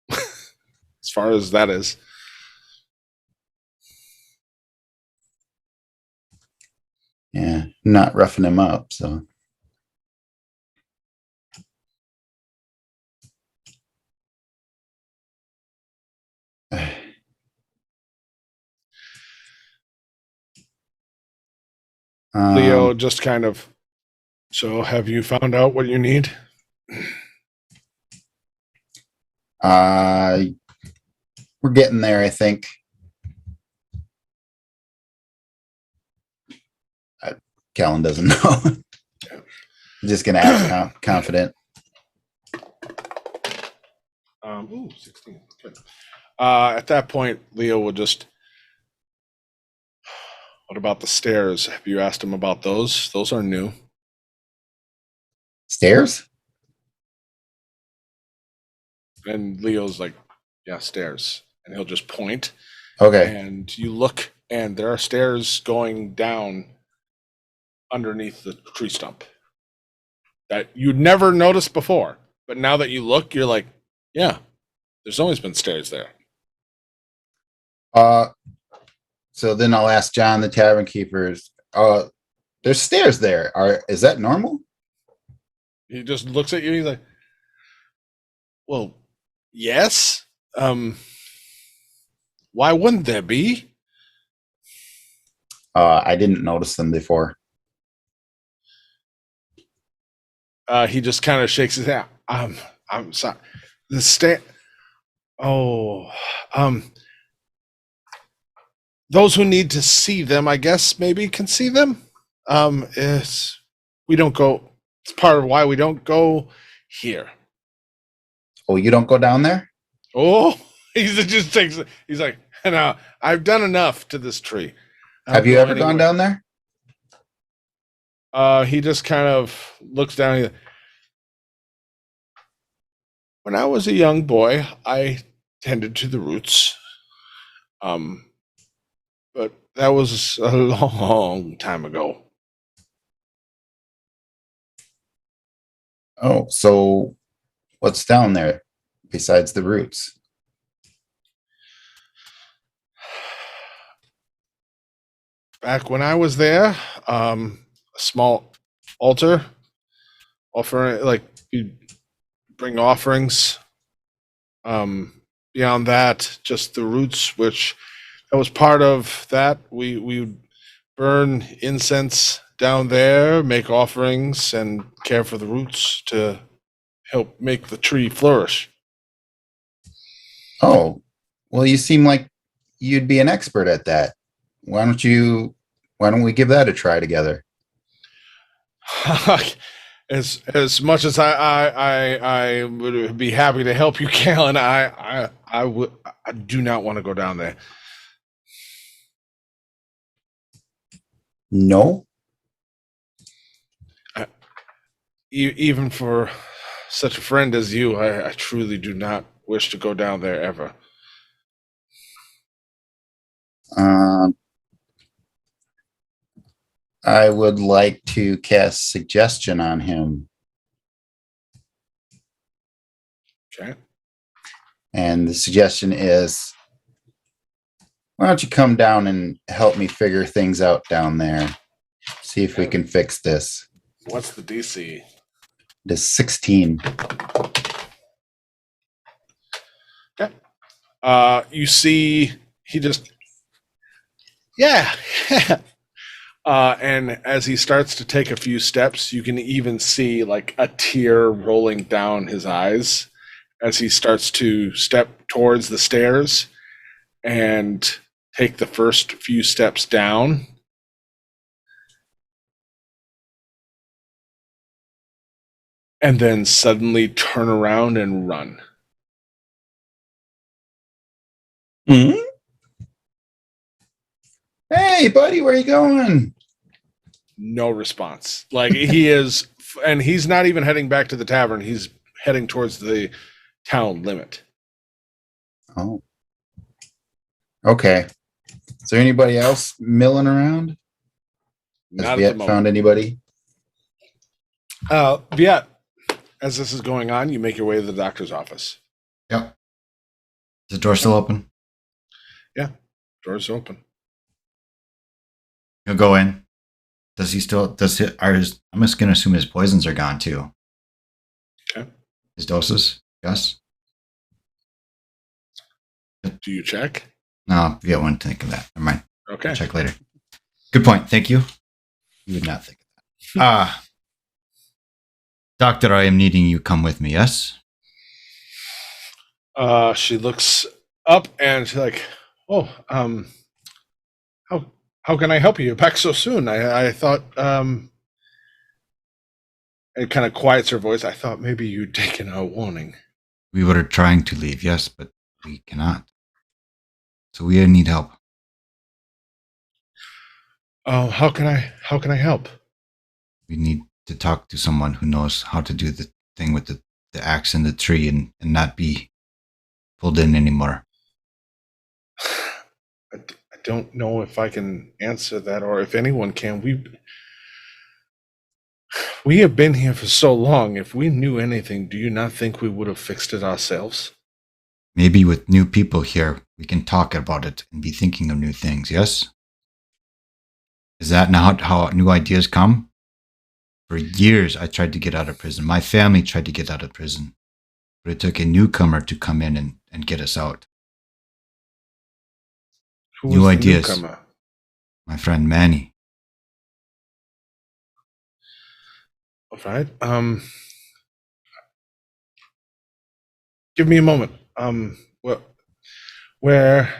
as far as that is. Yeah, not roughing him up, so. Leo just kind of, so have you found out what you need? We're getting there, I think. Callan doesn't know. I'm just gonna act confident. 16. Good. At that point, Leo will just. What about the stairs? Have you asked him about those? Those are new. Stairs? And Leo's like, yeah, stairs. And he'll just point. Okay. And you look, and there are stairs going down underneath the tree stump that you'd never noticed before. But now that you look, you're like, yeah, there's always been stairs there. So then I'll ask John, the tavern keepers, there's stairs there. Is that normal? He just looks at you, he's like, well, yes. Why wouldn't there be? I didn't notice them before. He just kind of shakes his head. I'm sorry. The stair. Oh, those who need to see them, I guess, maybe can see them. It's we don't go. It's part of why we don't go here. Oh, you don't go down there? Oh, he just takes. He's like, no, I've done enough to this tree. I don't Have you go ever gone anywhere." down there? He just kind of looks down. When I was a young boy, I tended to the roots. Um, but that was a long time ago. Oh, so what's down there besides the roots? Back when I was there, a small altar offering, like you bring offerings. Beyond that, just the roots, which that was part of that. We would burn incense down there, make offerings, and care for the roots to help make the tree flourish. Oh, well, you seem like you'd be an expert at that. Why don't we give that a try together? As much as I would be happy to help you, Callan, I do not want to go down there. No? Even for such a friend as you, I truly do not wish to go down there ever. Um, I would like to cast suggestion on him. Okay. And the suggestion is, why don't you come down and help me figure things out down there? See if we can fix this. What's the DC? It is 16. Okay. You see, he just, yeah. And as he starts to take a few steps, you can even see like a tear rolling down his eyes as he starts to step towards the stairs and take the first few steps down. And then suddenly turn around and run. Mm-hmm. Hey, buddy, where you going? No response. Like he is, and he's not even heading back to the tavern. He's heading towards the town limit. Oh. Okay. Is there anybody else milling around? Has Not at the Viet moment. found anybody? Viet, as this is going on, you make your way to the doctor's office. Yep. Is the door still open? Yeah, door's open. He'll go in. Does he still? I'm just gonna assume his poisons are gone too. Okay. His doses? Yes. Do you check? No, Viet wouldn't think of that. Never mind. Okay. I'll check later. Good point. Thank you. You would not think of that. Doctor, I am needing you come with me. Yes. She looks up and she's like, "Oh, how can I help you? You're back so soon. I thought it kind of quiets her voice. I thought maybe you'd taken a warning." We were trying to leave, yes, but we cannot. So we need help. Oh, how can I help? We need to talk to someone who knows how to do the thing with the axe and the tree and not be pulled in anymore. I don't know if I can answer that or if anyone can. We have been here for so long. If we knew anything, do you not think we would have fixed it ourselves? Maybe with new people here, we can talk about it and be thinking of new things, yes? Is that not how new ideas come? For years, I tried to get out of prison. My family tried to get out of prison. But it took a newcomer to come in and get us out. Who New was the ideas. newcomer? My friend Manny. All right. Give me a moment. Where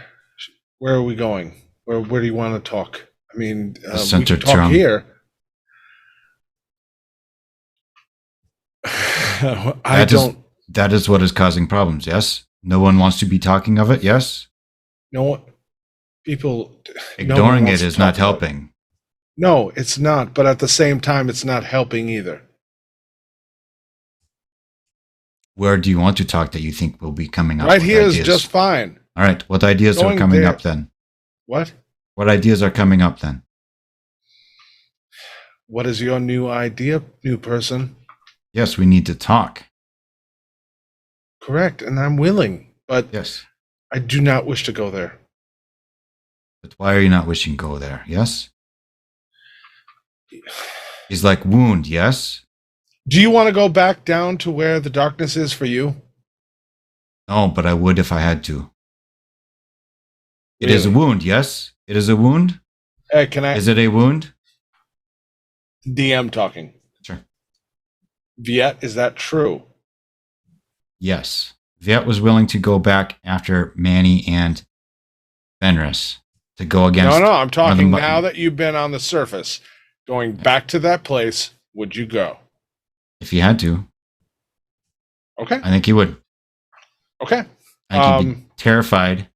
are we going? Where do you want to talk? I mean, The we center can talk drum. here. I That is- don't That is what is causing problems. Yes. No one wants to be talking of it. Yes. know what people. no one Ignoring wants it to is not talk about it. helping. No, it's not. But at the same time, it's not helping either. Where do you want to talk that you think will be coming up? Right with here is ideas? just fine. All right. What ideas Going are coming there- up then? What? What ideas are coming up then? What is your new idea, new person? Yes, we need to talk. Correct, and I'm willing, but Yes. I do not wish to go there. But why are you not wishing to go there? Yes. He's like wound. Yes. Do you want to go back down to where the darkness is for you? No, but I would if I had to. It is a Really? wound. Yes. It is a wound. Hey, can I? Is it a wound? DM talking. Sure. Viet, is that true? Yes. Viet was willing to go back after Manny and Fenris to go against. No, I'm talking Northern now Button. that you've been on the surface. Going back to that place, would you go? If he had to, Okay. I think he would. Okay. I think he'd be terrified.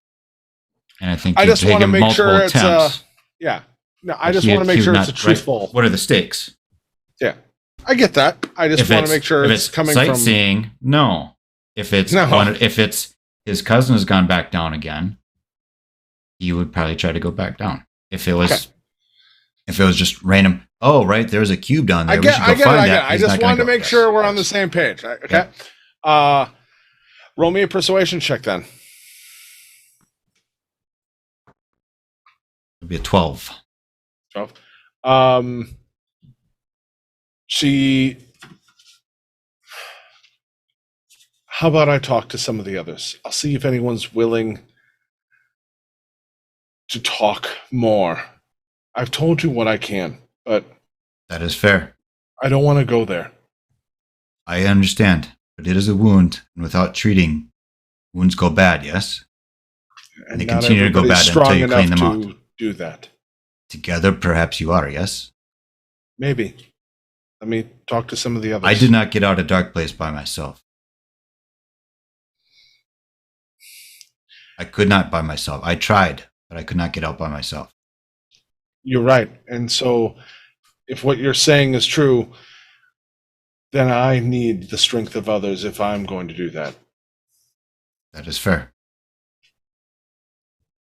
And I think I it'd just take want to him make multiple sure it's attempts. yeah. No, I Like just he- want to make he sure would it's a not- right? truthful. What are the stakes? I get that. I just want to make sure if it's coming from. sightseeing, no. If it's No. if it's his cousin has gone back down again, he would probably try to go back down. If it was Okay. if it was just random, oh right, there's a cube down there. I we get, should I go get it. find I get that. it. I He's just not gonna wanted to go. make Yes, sure we're of on the course. same page. Okay. Roll me a persuasion check then. It'd be a 12. 12. She. How about I talk to some of the others? I'll see if anyone's willing to talk more. I've told you what I can, but That is fair. I don't want to go there. I understand, but it is a wound, and without treating, wounds go bad. Yes. And they not continue to go everybody's bad until strong you clean enough them to do that. Together, perhaps you are. Yes. Maybe. Let me talk to some of the others. I did not get out of dark place by myself. I could not by myself. I tried, but I could not get out by myself. You're right. And so, if what you're saying is true, then I need the strength of others if I'm going to do that. That is fair.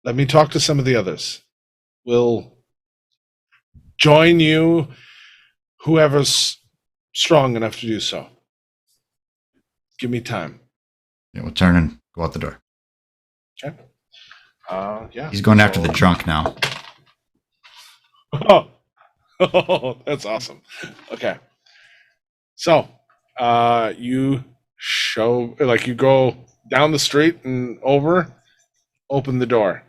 Let me talk to some of the others. We'll join you, whoever's strong enough to do so. Give me time. Yeah, we'll turn and go out the door. Okay. Yeah. He's going after the drunk now. Oh, that's awesome. Okay. So, you you go down the street and open the door.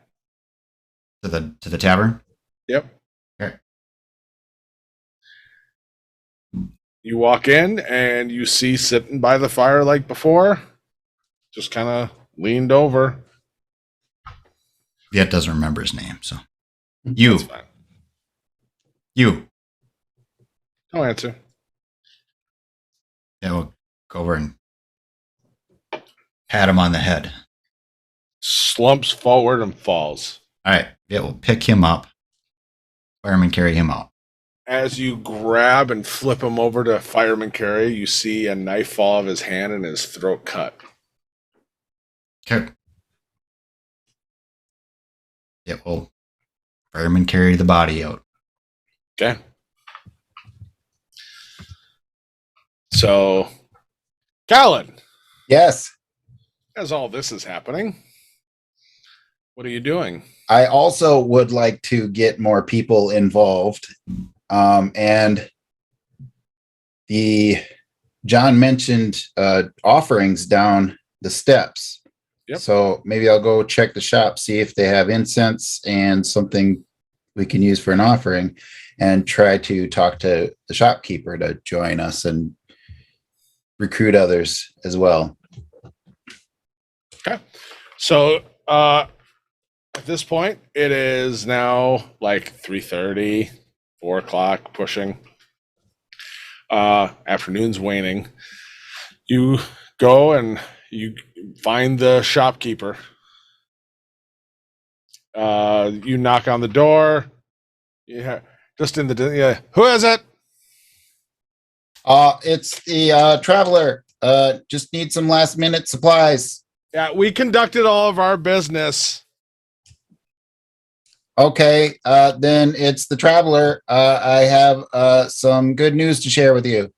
To the tavern. Yep. Okay. You walk in and you see sitting by the fire like before, just kind of leaned over. Viet doesn't remember his name, so you. That's fine. You. No answer. Yeah, we'll go over and pat him on the head. Slumps forward and falls. All right. Yeah, we'll pick him up. Fireman carry him out. As you grab and flip him over to fireman carry, you see a knife fall out of his hand and his throat cut. Okay. Yeah, we'll fireman carry the body out. Okay. So, Callan, Yes. as all this is happening, what are you doing? I also would like to get more people involved. And John mentioned offerings down the steps. Yep. So maybe I'll go check the shop, see if they have incense and something we can use for an offering, and try to talk to the shopkeeper to join us and recruit others as well. Okay. So, At this point, it is now like 3:30, 4 o'clock, pushing. Afternoon's waning. You go and you find the shopkeeper. You knock on the door. Yeah, just in the yeah. Who is it? It's the traveler. Just need some last minute supplies. Yeah, we conducted all of our business. Okay, then it's the traveler. I have some good news to share with you.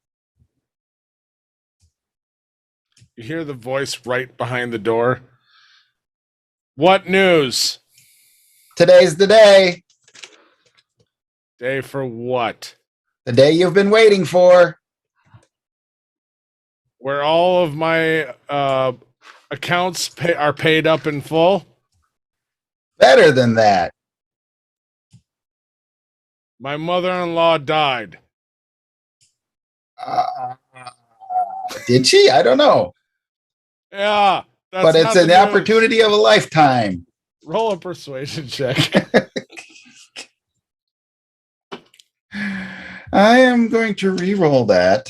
You hear the voice right behind the door. What news? Today's the day. Day for what? The day you've been waiting for. Where all of my accounts are paid up in full? Better than that. My mother-in-law died. Did she? I don't know. Yeah, that's But it's not the an news. opportunity of a lifetime. Roll a persuasion check. I am going to re-roll that.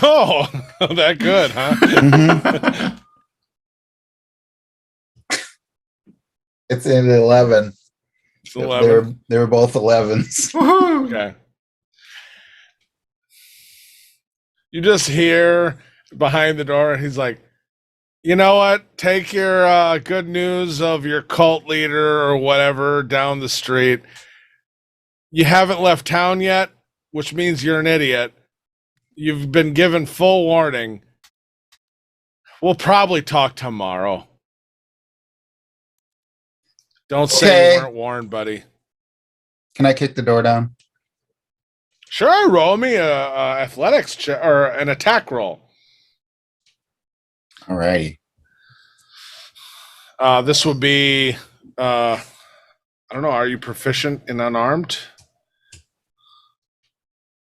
Oh, that good, huh? Mhm. It's an 11. It's 11. They were both 11s. Okay. You just hear behind the door, he's like, you know what? Take your good news of your cult leader or whatever down the street. You haven't left town yet, which means you're an idiot. You've been given full warning. We'll probably talk tomorrow. Don't say you weren't warned, buddy. Can I kick the door down? Sure, roll me a athletics check or an attack roll. All righty. This would be, I don't know, are you proficient in unarmed?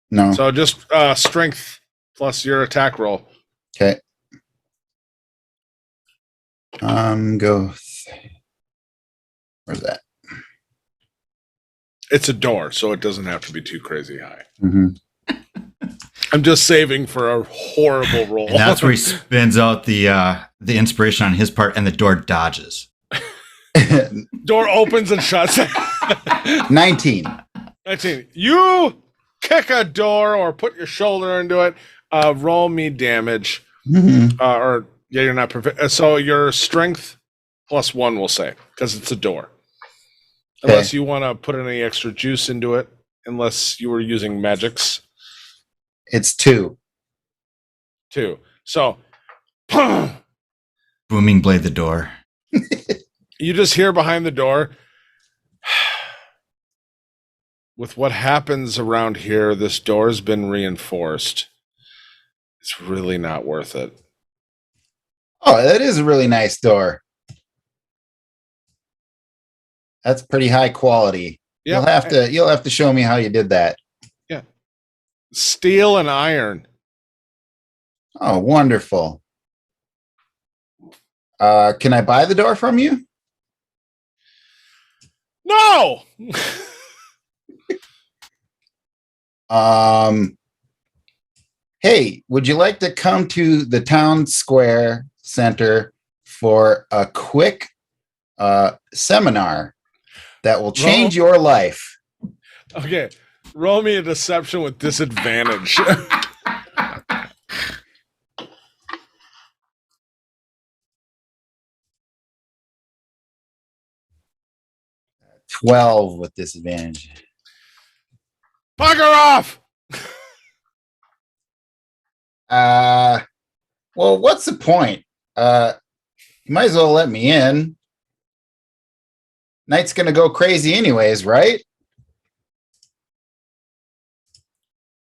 No. So just strength plus your attack roll. Okay. Go. Where's that? It's a door, so it doesn't have to be too crazy high. Mm-hmm. I'm just saving for a horrible roll. And that's where he spins out the inspiration on his part, and the door dodges. Door opens and shuts. 19. 19. You kick a door or put your shoulder into it. Roll me damage. Mm-hmm. You're not perfect. So your strength +1, we'll say, because it's a door. Okay. Unless you want to put any extra juice into it, unless you were using magics. It's 2. 2. So, Booming blade the door. you just hear behind the door, with what happens around here, this door's been reinforced. It's really not worth it. Oh, that is a really nice door. That's pretty high quality. Yep. You'll have to show me how you did that. Yeah. Steel and iron. Oh, wonderful. Can I buy the door from you? No. Hey, would you like to come to the town square center for a quick seminar that will change your life? Okay. Roll me a deception with disadvantage. 12 with disadvantage. Bugger off. Well, what's the point? You might as well let me in. Night's gonna go crazy anyways, right?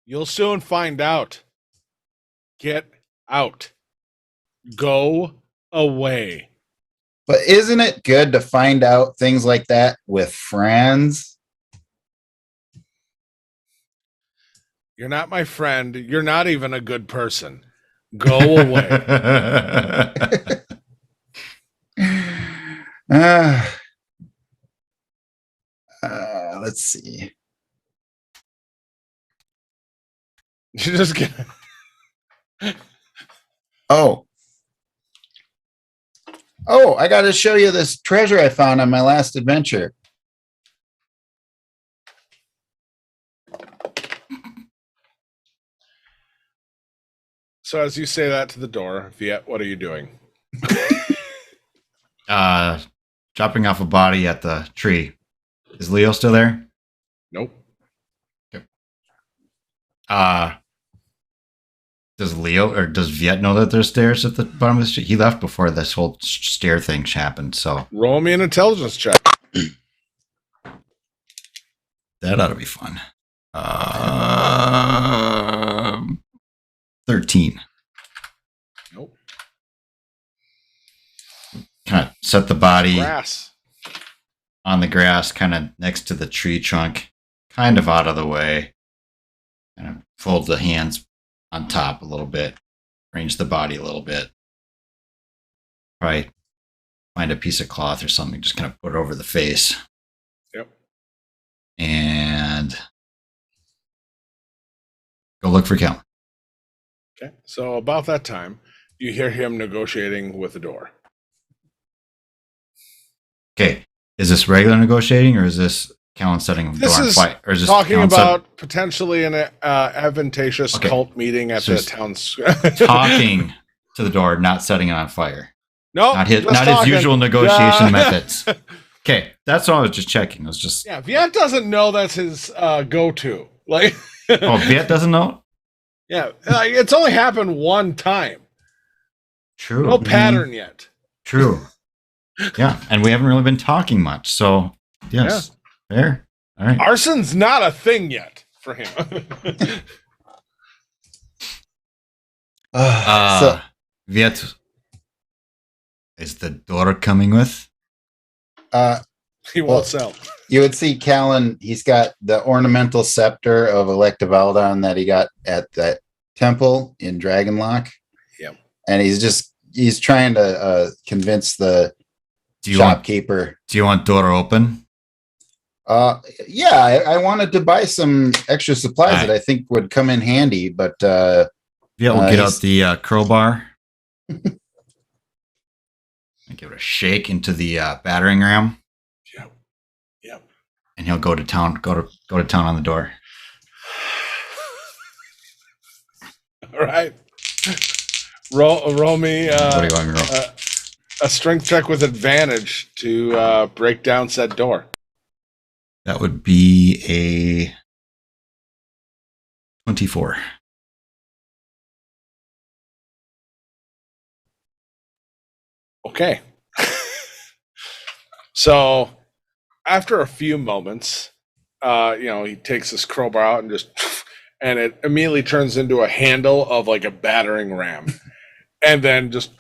You'll soon find out. Get out. Go away. But isn't it good to find out things like that with friends? You're not my friend. You're not even a good person. Go away. Let's see. You just get. Oh, I got to show you this treasure I found on my last adventure. So as you say that to the door, Viet, what are you doing? Dropping off a body at the tree. Is Leo still there? Nope. Does Leo or does Viet know that there's stairs at the bottom of the street? He left before this whole stair thing happened. So Roll me an intelligence check. that ought to be fun. 13. Nope. Kind of set the body Grass. on the grass, kind of next to the tree trunk, kind of out of the way. Kind of fold the hands on top a little bit, arrange the body a little bit. Probably find a piece of cloth or something, just kind of put it over the face. Yep. And go look for Kellen. Okay. So about that time, you hear him negotiating with the door. Okay, is this regular negotiating or is this Kellen setting the door on fire? Or is this talking Kellen about potentially an advantageous Okay. cult meeting at So the it's town's talking to the door, not setting it on fire? No, Not his usual negotiation methods. Okay, that's all I was just checking. It was just Yeah, Viet doesn't know that's his go-to. Like, oh, Viet doesn't know. yeah, like, it's only happened one time. True. No pattern yet. True. Yeah, and we haven't really been talking much, so yes, fair. All right. Arson's not a thing yet for him. So Viet, is the door coming with? He won't sell. you would see Callan, he's got the ornamental scepter of Electa Valdon that he got at that temple in Dragonlock. Yep. And he's trying to convince the shopkeeper. Do you want door open? Yeah, I wanted to buy some extra supplies that I think would come in handy, but Viet will get out the crowbar. And give it a shake into the battering ram. Yep. And he'll go to town. Go to town on the door. All right. Roll me What do you want me to roll? a strength check with advantage to break down said door. That would be a 24. Okay. So after a few moments, he takes this crowbar out and and it immediately turns into a handle of like a battering ram. And then just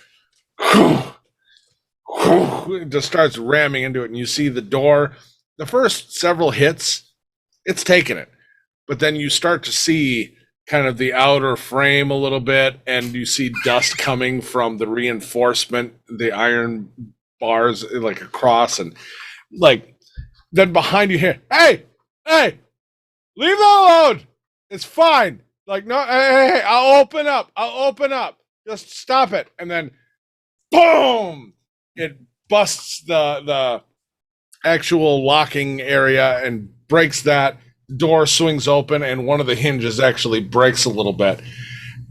starts ramming into it. And you see the door, the first several hits, it's taking it. But then you start to see kind of the outer frame a little bit, and you see dust coming from the reinforcement, the iron bars like across, and like then behind you here, hey, leave that alone. It's fine. Like, no, hey, I'll open up. Just stop it. And then boom, it busts the actual locking area and breaks that. Door swings open and one of the hinges actually breaks a little bit,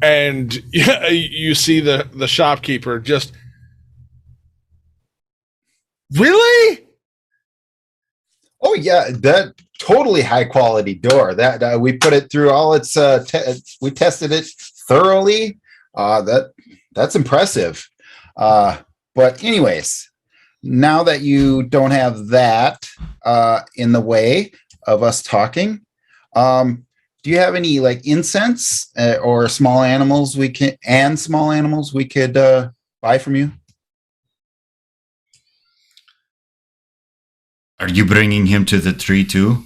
and you see the shopkeeper just, really? Oh yeah, that totally high quality door. That we put it through all its. We tested it thoroughly. That's impressive. But anyways, now that you don't have that in the way of us talking, do you have any like incense or small animals we could buy from you? Are you bringing him to the tree too?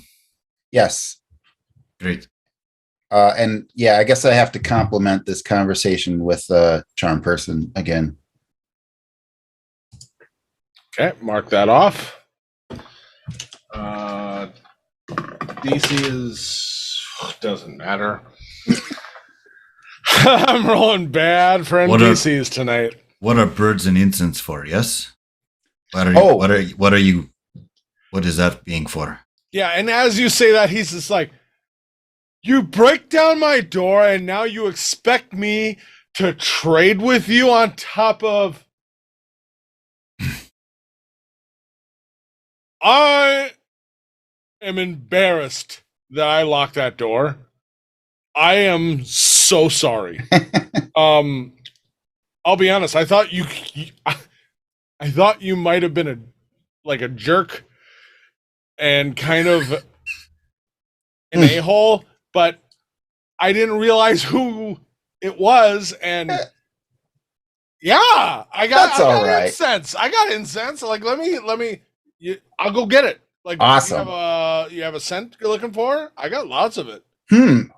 Yes. Great. And yeah, I guess I have to compliment this conversation with Charm Person again. Okay, mark that off. DC is doesn't matter. I'm rolling bad for NPCs tonight. What are birds and incense for? Yes. What is that being for? Yeah, and as you say that, he's just like, you break down my door, and now you expect me to trade with you on top of. I am embarrassed that I locked that door. I am so sorry. I'll be honest. I thought you might have been a jerk and kind of an a-hole, but I didn't realize who it was, and yeah, I got incense. I got incense. Like, let me. I'll go get it. Like, awesome. You have a scent you're looking for? I got lots of it.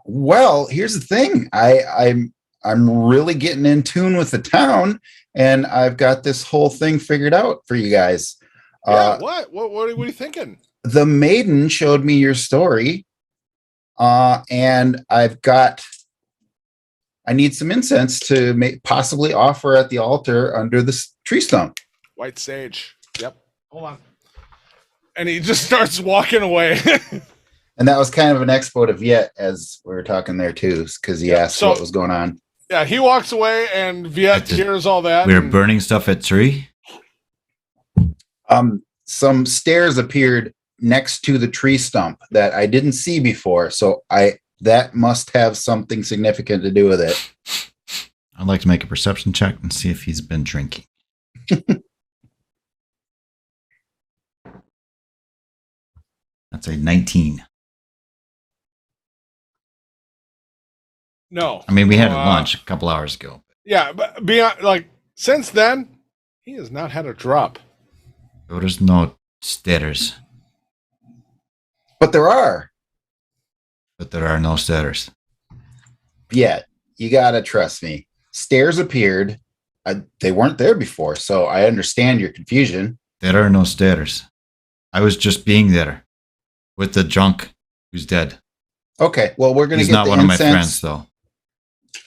Well, here's the thing. I'm really getting in tune with the town, and I've got this whole thing figured out for you guys. Yeah, what are you thinking? The maiden showed me your story, and I need some incense to possibly offer at the altar under this tree stump. White sage. Yep. Hold on. And he just starts walking away. And that was kind of an expletive yet, as we were talking there too, because he asked what was going on. Yeah, he walks away, and Viet hears all that. We're burning stuff at tree. Some stairs appeared next to the tree stump that I didn't see before, so that must have something significant to do with it. I'd like to make a perception check and see if he's been drinking. That's a 19. No. I mean, we had lunch a couple hours ago. Yeah, but since then, he has not had a drop. There's no stairs. But there are. But there are no stairs. Yeah, you gotta trust me. Stairs appeared. They weren't there before, so I understand your confusion. There are no stairs. I was just being there with the drunk who's dead. Okay, well, we're gonna He's get not the one incense. of my friends, though.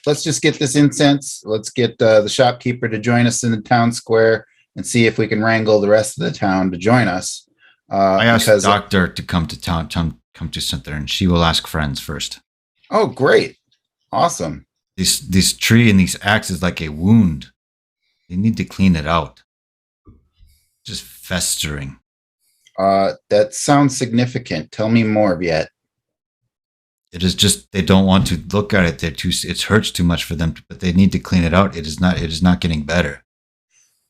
Let's just get this incense. Let's get the shopkeeper to join us in the town square and see if we can wrangle the rest of the town to join us. I asked the doctor to come to town, come to center, and she will ask friends first. Oh, great. Awesome. This tree and these axes like a wound. They need to clean it out. Just festering. That sounds significant. Tell me more, Viet. It is just they don't want to look at it. It hurts too much for them, but they need to clean it out. It is not getting better.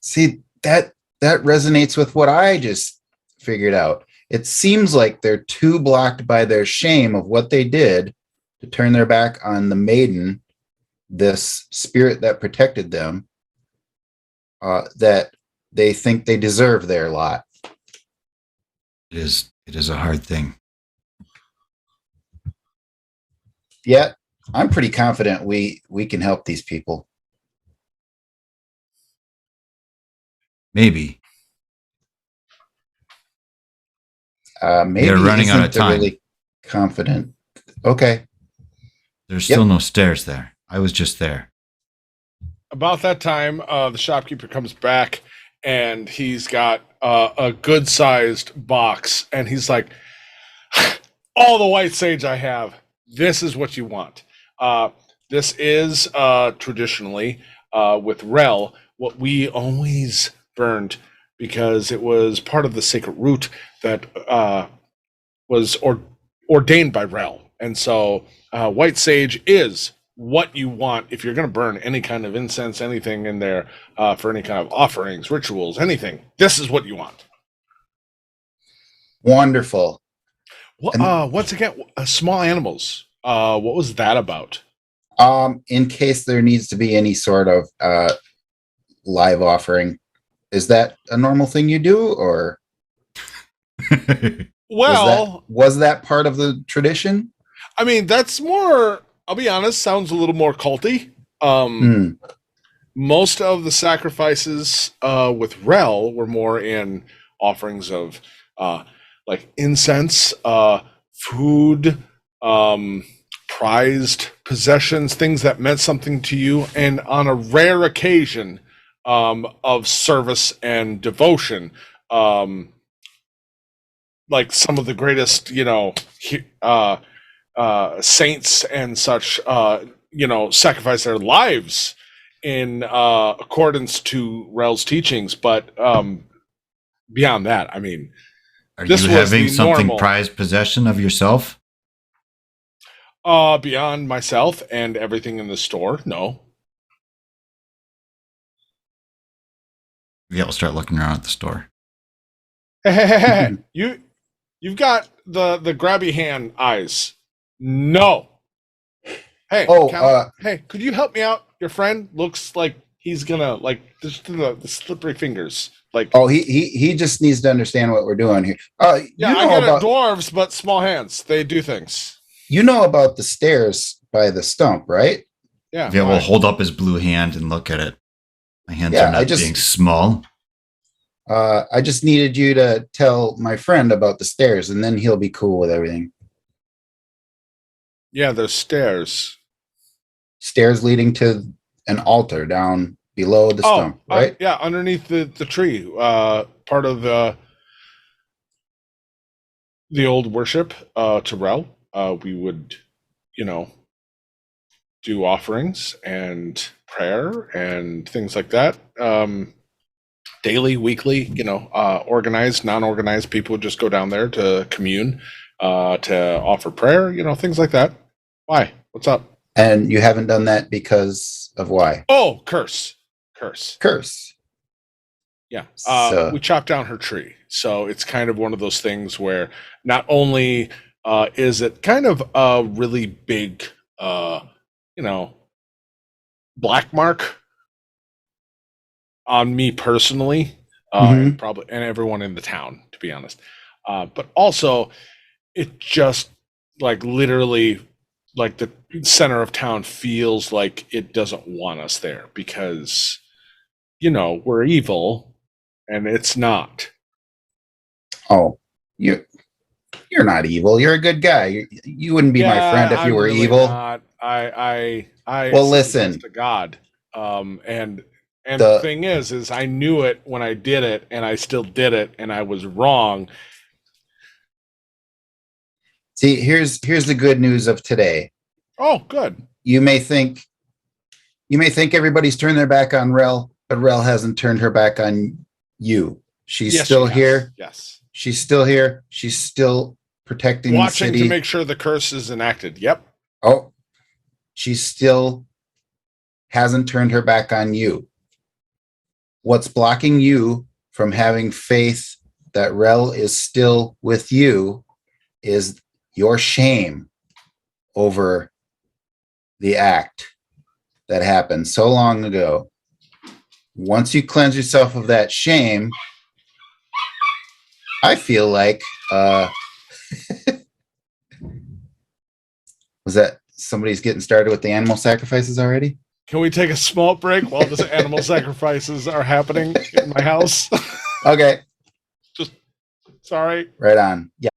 See, that resonates with what I just figured out. It seems like they're too blocked by their shame of what they did to turn their back on the maiden, this spirit that protected them, that they think they deserve their lot. It is a hard thing. Yet, I'm pretty confident we can help these people. Maybe. Maybe they're running out of time. Really confident. Okay. There's still no stairs there. I was just there. About that time, the shopkeeper comes back, and he's got a good-sized box, and he's like, all the white sage I have, this is what you want. This is traditionally, with Rel, what we always burned because it was part of the sacred root that was ordained by Rel. And so white sage is what you want if you're going to burn any kind of incense, anything in there for any kind of offerings, rituals, anything. This is what you want. Wonderful. Once again, small animals. What was that about? In case there needs to be any sort of live offering. Is that a normal thing you do, or well, was that part of the tradition? I mean, that's more, I'll be honest, sounds a little more culty. Most of the sacrifices with Rel were more in offerings of like incense, food, prized possessions, things that meant something to you, and on a rare occasion of service and devotion, like some of the greatest, saints and such, sacrifice their lives in accordance to Rel's teachings. But beyond that, I mean, Are this you was having the something normal. prized possession of yourself? Beyond myself and everything in the store, no. Maybe I'll start looking around at the store. Hey, you've got the grabby hand eyes. No. Hey, hey, could you help me out? Your friend looks like he's gonna just the slippery fingers. Like, Oh, he just needs to understand what we're doing here. yeah, You know I get about it, dwarves, but small hands. They do things. you know about the stairs by the stump, right? Yeah. Yeah, why? we'll hold up his blue hand and look at it. My hands Yeah, are not being small. I just needed you to tell my friend about the stairs, and then he'll be cool with everything. Yeah, there's stairs. Stairs leading to an altar down below the stump, right? Yeah, underneath the tree. Part of the old worship to Rel. We would, do offerings and prayer and things like that. Daily, weekly, organized, non-organized people would just go down there to commune, to offer prayer, things like that. Why? What's up? And you haven't done that because of why? Oh, curse. Curse. Yeah. So- We chopped down her tree. So it's kind of one of those things where not only is it kind of a really big, black mark on me personally, and probably and everyone in the town, to be honest. But also, it just literally, the center of town feels like it doesn't want us there because, we're evil, and it's not. Oh, you're not evil. You're a good guy. You wouldn't be my friend if you were really evil. Not. I Well, listen. to God, and The- the thing is I knew it when I did it, and I still did it, and I was wrong. See, here's the good news of today. Oh, good. You may think everybody's turned their back on Rel, but Rel hasn't turned her back on you. She's Yes, still she has. here. Yes. She's still here. She's still protecting Watching the city. to make sure the curse is enacted. Yep. Oh, she still hasn't turned her back on you. What's blocking you from having faith that Rel is still with you is your shame over the act that happened so long ago. Once you cleanse yourself of that shame, I feel like was that somebody's getting started with the animal sacrifices already? Can we take a small break while the animal sacrifices are happening in my house? Okay, Sorry. right on. Yeah.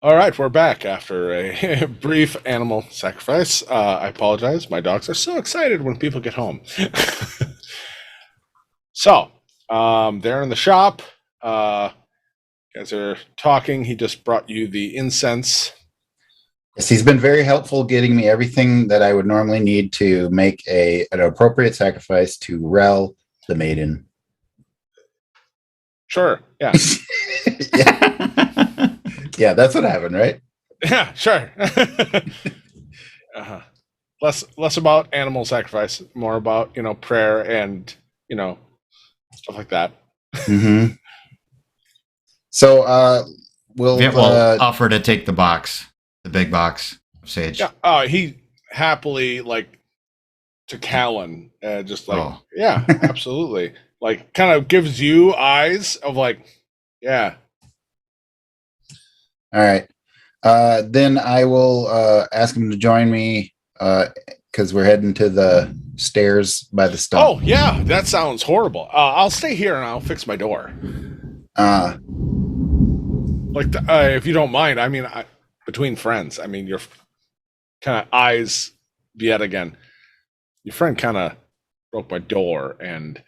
All right, we're back after a brief animal sacrifice. I apologize. My dogs are so excited when people get home. So, they're in the shop. Guys are talking. He just brought you the incense. Yes, he's been very helpful getting me everything that I would normally need to make an appropriate sacrifice to Rel the maiden. Sure. Yeah. yeah. Yeah, that's what happened, right? Yeah, sure. Less about animal sacrifice, more about, prayer and, stuff like that. Mm-hmm. So we'll offer to take the big box of sage. Yeah. He happily to Callan, yeah, absolutely. Kind of gives you eyes of yeah. All right. Then I will ask him to join me because we're heading to the stairs by the stump. Oh, yeah, that sounds horrible. I'll stay here and I'll fix my door. If you don't mind, I mean, between friends, I mean, your kind of eyes yet again. Your friend kind of broke my door, and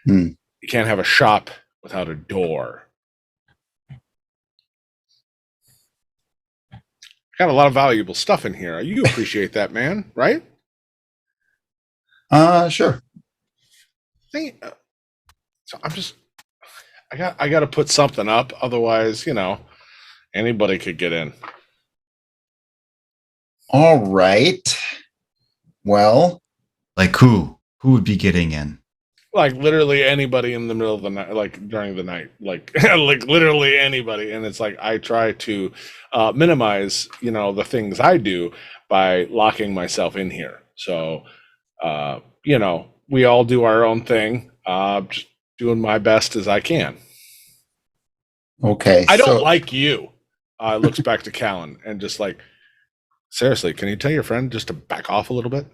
you can't have a shop without a door. Got a lot of valuable stuff in here. You appreciate that, man, right? Sure. So I got to put something up, otherwise, anybody could get in. All right. Well, who would be getting in? Literally anybody in the middle of the night, during the night, literally anybody. And it's I try to minimize, the things I do by locking myself in here. So, we all do our own thing. Just doing my best as I can. Okay. I don't like you. Looks back to Callan and just seriously, can you tell your friend just to back off a little bit?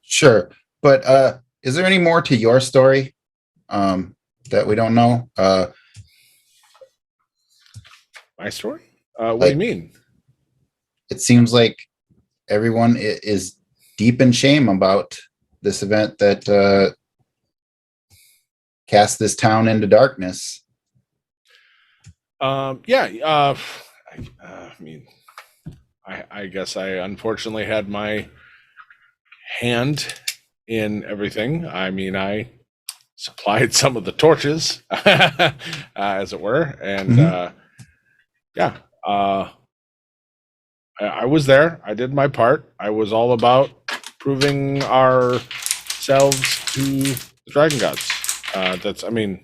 Sure. But is there any more to your story that we don't know? My story? What do you mean? It seems like everyone is deep in shame about this event that cast this town into darkness. Yeah. I mean, I guess I unfortunately had my hand in everything. I mean, I supplied some of the torches, as it were, and yeah, I was there. I did my part. I was all about proving ourselves to the dragon gods. I mean,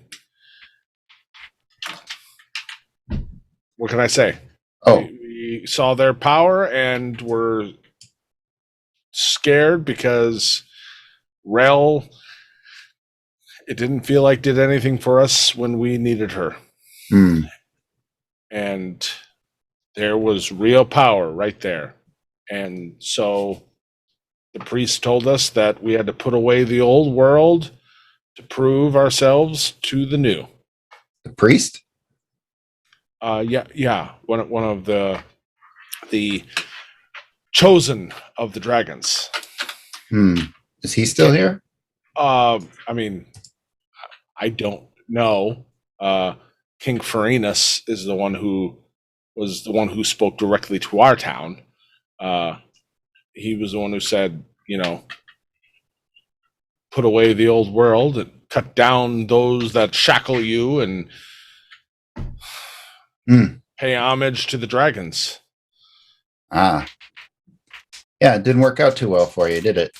what can I say? Oh, we saw their power and were scared because Rel, it didn't feel like did anything for us when we needed her. And there was real power right there. And so the priest told us that we had to put away the old world to prove ourselves to the new. The priest? Yeah. One of the chosen of the dragons. Is he still here? I mean, I don't know. King Farinus is the one who spoke directly to our town. He was the one who said, put away the old world and cut down those that shackle you and pay homage to the dragons. Yeah, it didn't work out too well for you, did it?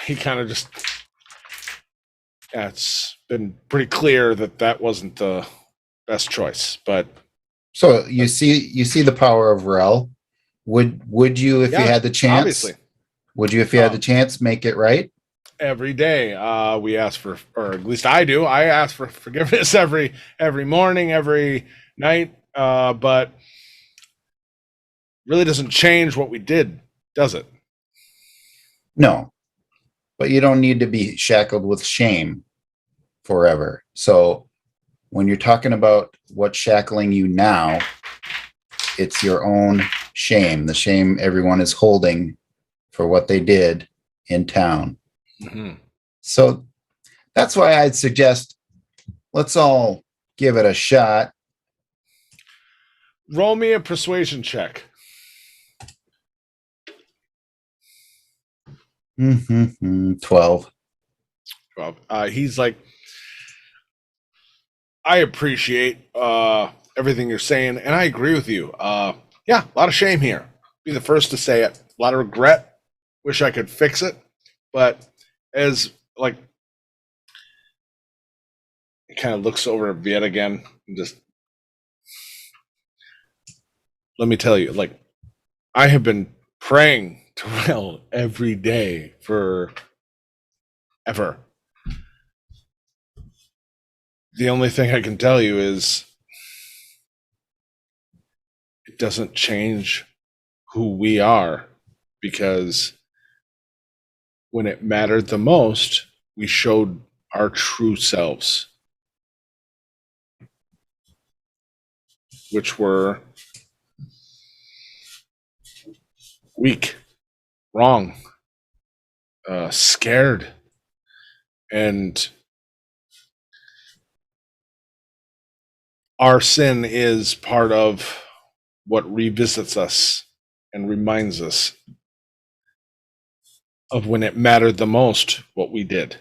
He kind of just, it's been pretty clear that wasn't the best choice, but. So you see the power of Rel. Would you, if you had the chance, obviously. Would you, if you had the chance, make it right? Every day, we ask for, or at least I do. I ask for forgiveness every morning, every night, but really doesn't change what we did, does it? No, but you don't need to be shackled with shame forever. So when you're talking about what's shackling you now, it's your own shame, the shame everyone is holding for what they did in town. Mm-hmm. So that's why I'd suggest let's all give it a shot. Roll me a persuasion check. 12. Well, he's like, I appreciate everything you're saying, and I agree with you. Yeah, a lot of shame here. Be the first to say it. A lot of regret. Wish I could fix it, but as like, he kind of looks over at Viet again and just, let me tell you, like, I have been praying to Will every day for ever. The only thing I can tell you is it doesn't change who we are, because when it mattered the most, we showed our true selves, which were weak, wrong, scared, and our sin is part of what revisits us and reminds us of when it mattered the most what we did.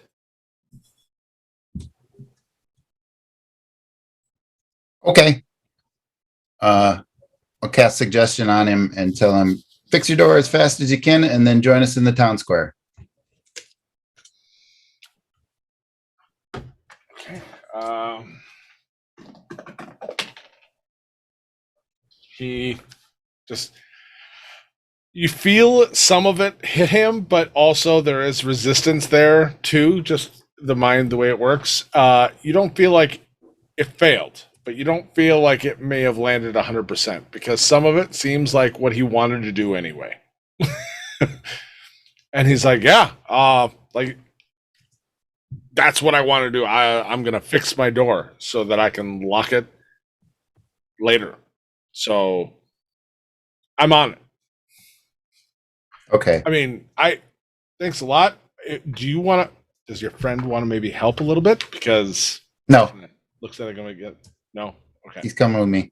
Okay. I'll cast suggestion on him and tell him, fix your door as fast as you can and then join us in the town square. Okay. He just, you feel some of it hit him, but also there is resistance there too. Just the mind, the way it works. You don't feel like it failed, but you don't feel like it may have landed 100%, because some of it seems like what he wanted to do anyway. And he's like, yeah, like, that's what I want to do. I'm going to fix my door so that I can lock it later. So I'm on it. Okay. I mean, thanks a lot. Do you want to, does your friend want to maybe help a little bit? Because No, looks like I'm going to get, no. Okay. he's coming with me.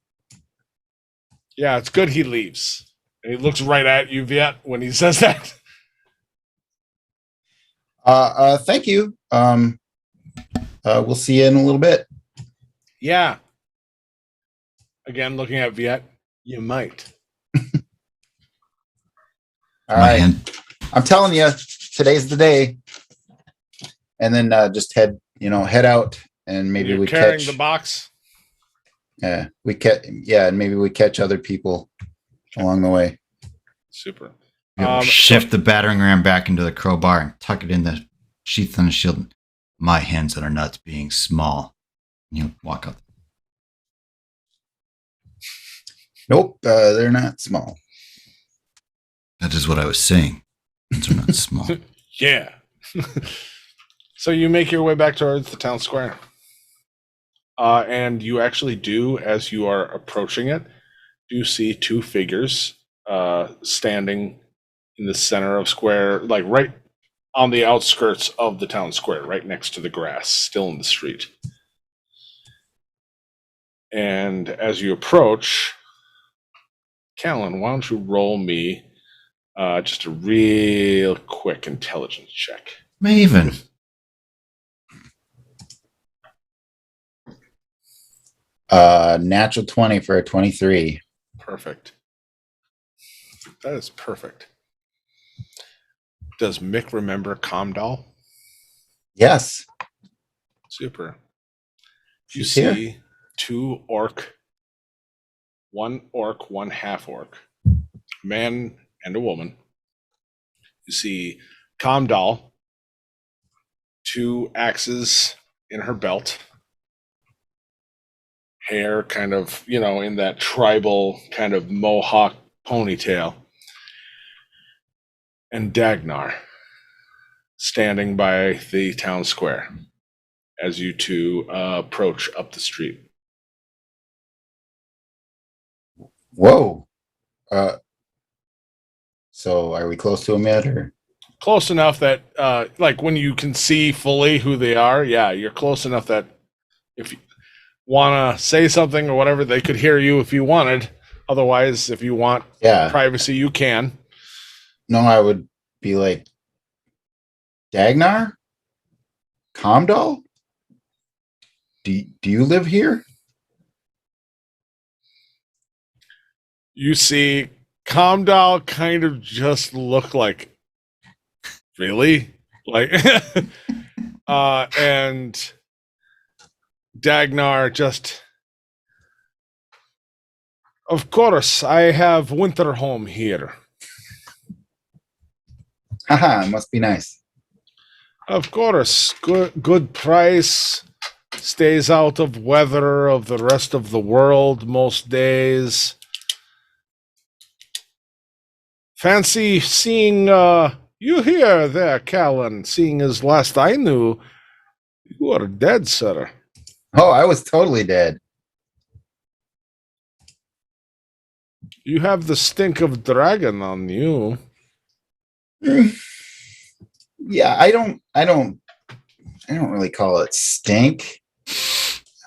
Yeah, it's good he leaves. And he looks right at you, Viet, when he says that. Thank you. We'll see you in a little bit. Yeah. Again, looking at Viet, you might. All My right. hand. I'm telling you, today's the day. And then just head out, and maybe You're we carrying catch. the box. And maybe we catch other people along the way. Super. Shift the battering ram back into the crowbar and tuck it in the sheath on the shield. My hands are nuts being small. You walk up. Nope, they're not small. That is what I was saying. Hands are not small. Yeah. So you make your way back towards the town square. And you actually do, as you are approaching it, do see two figures standing in the center of square, like right on the outskirts of the town square, right next to the grass, still in the street. And as you approach, Callan, why don't you roll me just a real quick intelligence check? Maven. Natural 20 for a 23. Perfect. That is perfect. Does Mick remember Comdal? Yes. Super. You She's see here. two one orc, one half orc, man and a woman. You see Comdal, two axes in her belt, hair kind of, in that tribal kind of mohawk ponytail, and Dagnar standing by the town square as you two approach up the street. Whoa. So are we close to him yet, or? Close enough that, like, when you can see fully who they are, yeah, you're close enough that if you want to say something or whatever, they could hear you if you wanted. Otherwise, if you want Yeah. privacy, you can. No, I would be like, Dagnar? Comdal? Do you live here? You see Comdal kind of just look like, really? Like, and Dagnar just, of course, I have winter home here. Haha, must be nice. Of course, good price, stays out of weather of the rest of the world most days. Fancy seeing you here there, Callan, seeing as last I knew, you are dead, sir. Oh, I was totally dead. You have the stink of dragon on you. Yeah, I don't really call it stink.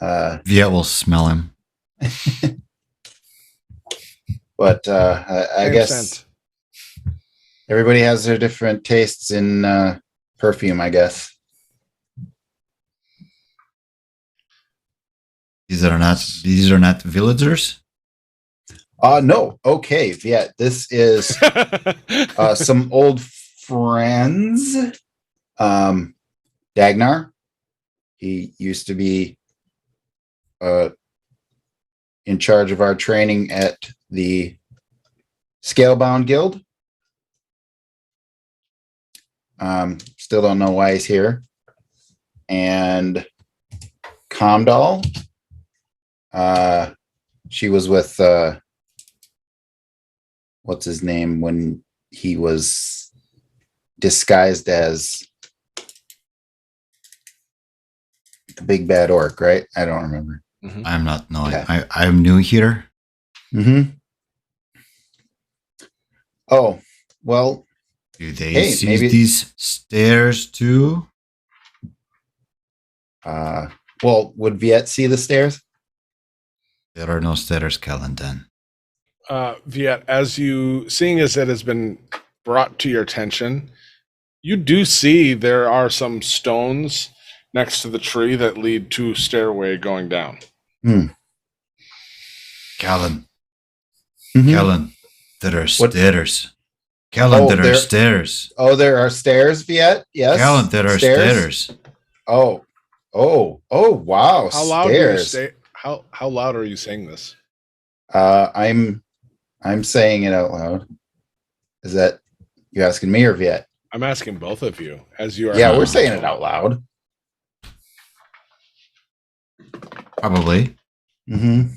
Viet will smell him. But I Same guess scent. everybody has their different tastes in perfume, I guess. These are not villagers. No. Okay, yeah, this is some old friends. Dagnar. He used to be in charge of our training at the Scalebound Guild. Still don't know why he's here. And Comdal. She was with what's his name when he was disguised as the big bad orc, right? I don't remember. Mhm. I'm not knowing. Okay. I'm new here. Mm-hmm. Oh, well, Do they Hey, see maybe- these stairs too? well, would Viet see the stairs? There are no stairs, Callan. Then Viet, as you seeing as it has been brought to your attention, you do see there are some stones next to the tree that lead to stairway going down. Callan, Mhm. Callan, there are What? stairs. Callan, Oh, there are there- stairs. Oh, there are stairs, Viet? Yes. Callan, there are stairs. Oh, wow. How loud do you stairs. say? How loud are you saying this? I'm saying it out loud. Is that you asking me or Viet? I'm asking both of you as you are. Yeah, we're saying it out loud. Probably. Mm-hmm.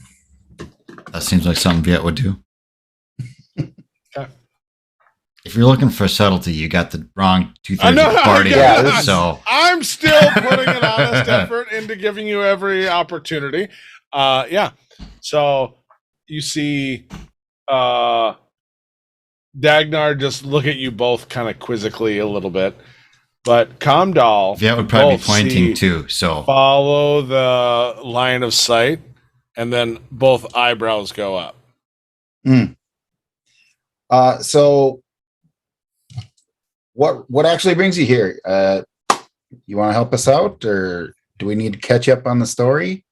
That seems like something Viet would do. Okay. If you're looking for subtlety, you got the wrong two-thirds I of know, the party. yeah, this is- So I'm still putting an honest effort into giving you every opportunity. Yeah. So you see Dagnar just look at you both kind of quizzically a little bit. But Comdal, Viet would probably be both pointing see- too. So follow the line of sight, and then both eyebrows go up. So what actually brings you here? You want to help us out, or do we need to catch up on the story?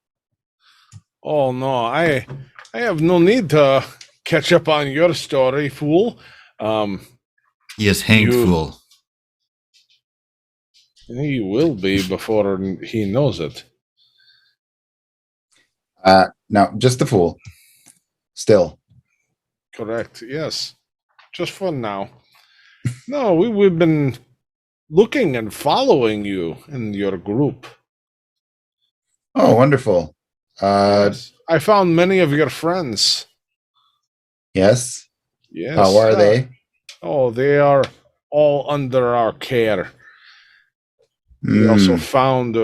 Oh no, I have no need to catch up on your story, fool. he is hanged You- fool. He will be before he knows it. No, just the fool. Still. Correct. Yes. Just for now. No, we've been looking and following you and your group. Oh, wonderful. Yes. I found many of your friends. Yes. Yes. How are they? Oh, they are all under our care. We also found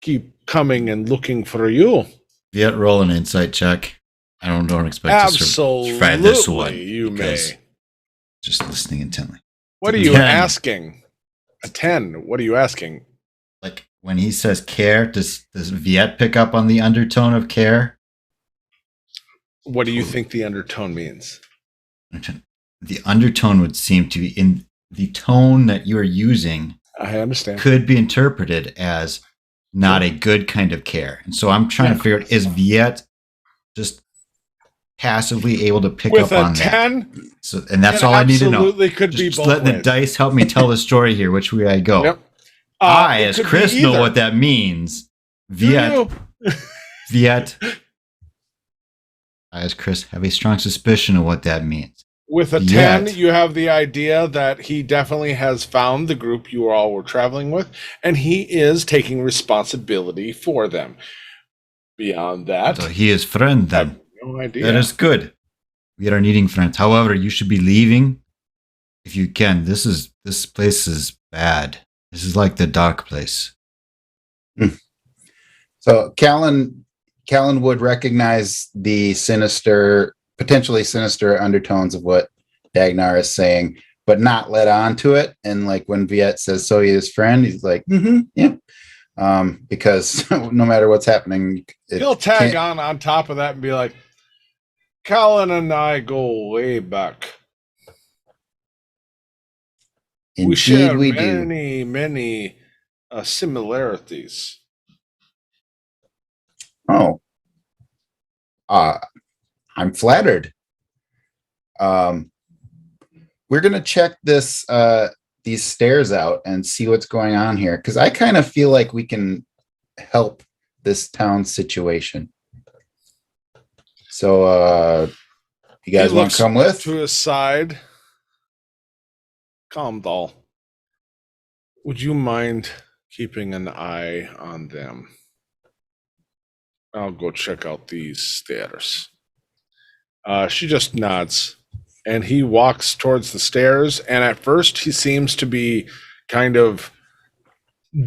keep coming and looking for you. Viet, roll an insight check. I don't expect to try this one. Absolutely, you because may. Just listening intently. What are you 10. asking? A 10. What are you asking? Like when he says care, does Viet pick up on the undertone of care? What do you think the undertone means? The undertone would seem to be in the tone that you are using. I understand. Could be interpreted as not a good kind of care. And so I'm trying to figure out, is Viet just passively able to pick With up on a 10, that? So, and that's all I need to know. Absolutely could be Just both let the ways. dice help me tell the story here, which way I go. Yep. I, It as could be Chris, know either. what that means. Do Viet, you? Viet. I, as Chris, have a strong suspicion of what that means. With a 10, you have the idea that he definitely has found the group you all were traveling with, and he is taking responsibility for them. Beyond that, So he is friend I have then. no idea. That is good. We are needing friends. However, you should be leaving if you can. This place is bad. This is like the dark place. So Callan would recognize the potentially sinister undertones of what Dagnar is saying, but not let on to it. And like when Viet says, so he is friend, he's like, yeah. Because no matter what's happening, He'll tag on top of that and be like, Colin and I go way back. We share Indeed, we do. many similarities. Oh, I'm flattered. We're gonna check these stairs out and see what's going on here, because I kind of feel like we can help this town situation. So, you guys want to come with? To his side. Calmdal, would you mind keeping an eye on them? I'll go check out these stairs. She just nods, and he walks towards the stairs, and at first he seems to be kind of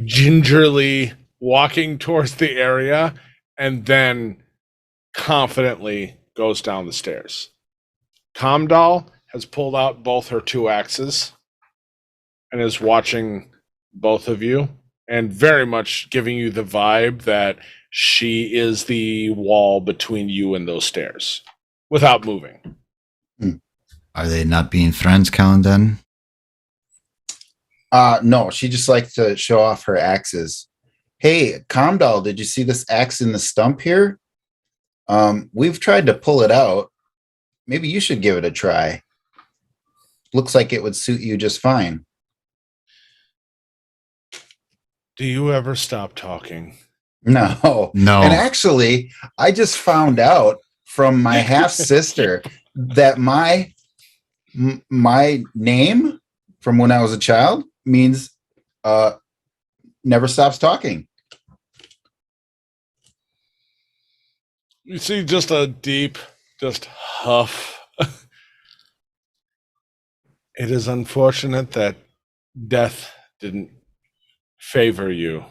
gingerly walking towards the area, and then confidently goes down the stairs. Kamdal has pulled out both her 2 axes and is watching both of you and very much giving you the vibe that she is the wall between you and those stairs without moving. Are they not being friends, Callan, then? No, she just likes to show off her axes. Hey, Kamdal, did you see this axe in the stump here? We've tried to pull it out. Maybe you should give it a try. Looks like it would suit you just fine. Do you ever stop talking? No. And actually, I just found out from my half sister that my name from when I was a child means never stops talking. You see just a deep, just huff. It is unfortunate that death didn't favor you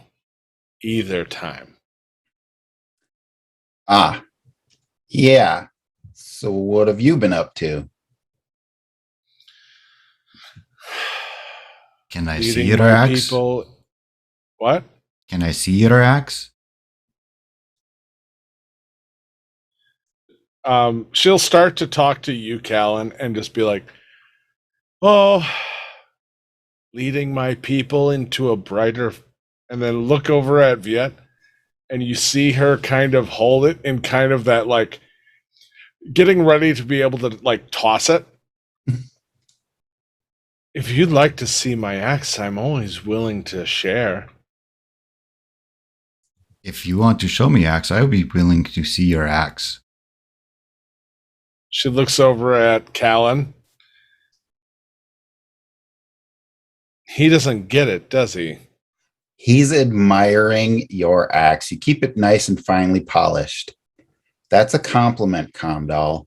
either time. Yeah. So what have you been up to? Can I see your axe? What? Can I see your axe? She'll start to talk to you, Callan, and just be like, oh, leading my people into a brighter, and then look over at Viet, and you see her kind of hold it in kind of that, like, getting ready to be able to, like, toss it. If you'd like to see my axe, I'm always willing to share. If you want to show me axe, I would be willing to see your axe. She looks over at Callan. He doesn't get it, does he? He's admiring your axe. You keep it nice and finely polished. That's a compliment, Kamdal.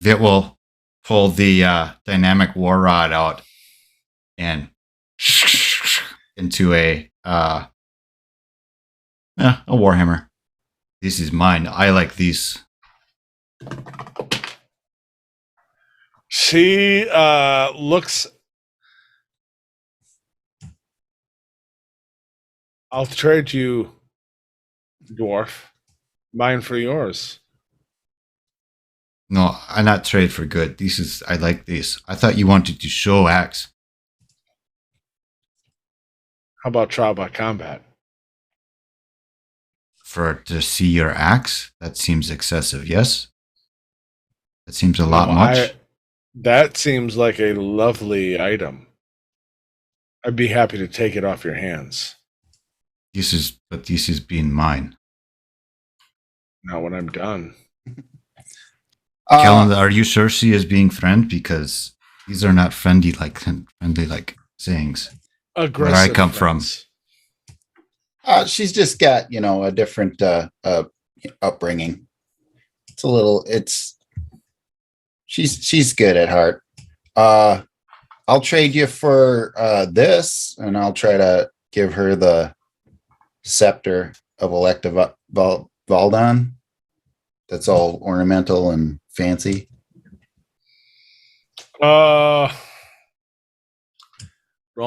Viet will pull the dynamic war rod out and into a warhammer. This is mine. I like these. She looks. I'll trade you, dwarf, mine for yours. No, I not trade for good. I like this. I thought you wanted to show axe. How about trial by combat? To see your axe? That seems excessive, yes? That seems a No, lot much. that seems like a lovely item. I'd be happy to take it off your hands. This is being mine. Not when I'm done. Kellen, are you sure she is being friend? Because these are not friendly like sayings. Aggressive. Where I come friends. from. She's just got, a different upbringing. She's good at heart. I'll trade you for this, and I'll try to give her the scepter of Elective Valdon. That's all ornamental and fancy. Roll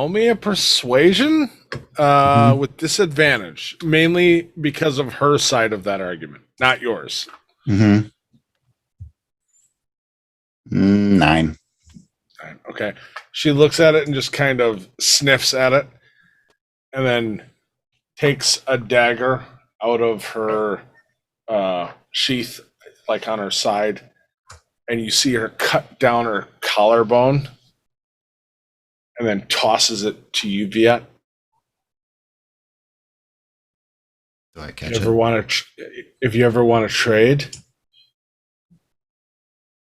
me a persuasion with disadvantage, mainly because of her side of that argument, not yours. 9. Okay. She looks at it and just kind of sniffs at it and then takes a dagger out of her sheath, like on her side, and you see her cut down her collarbone and then tosses it to you, Viet. Do I catch If it? you ever want to trade,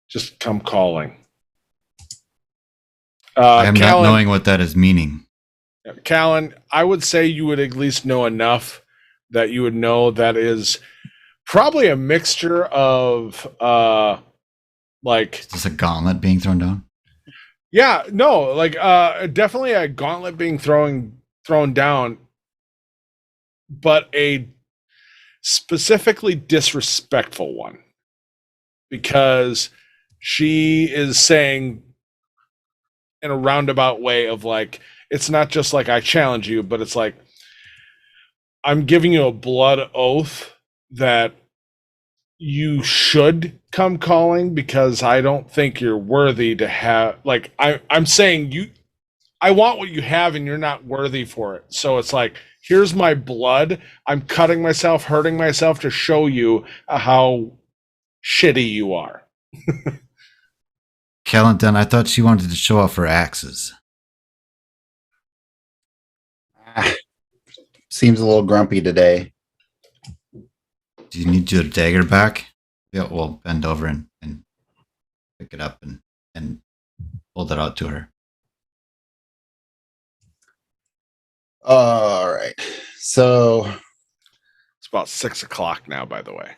just come calling. I am not knowing what that is meaning. Callan, I would say you would at least know enough that you would know that is probably a mixture of Is this a gauntlet being thrown down? Yeah, no, definitely a gauntlet being thrown down, but a specifically disrespectful one, because she is saying in a roundabout way of like, it's not just like I challenge you, but it's like I'm giving you a blood oath that you should come calling, because I don't think you're worthy to have, like, I'm saying I want what you have and you're not worthy for it. So it's like, here's my blood. I'm cutting myself, hurting myself to show you how shitty you are. Kellen, then I thought she wanted to show off her axes. Seems a little grumpy today. Do you need your dagger back? Yeah, we'll bend over and pick it up and hold it out to her. All right. So It's about 6:00 now, by the way.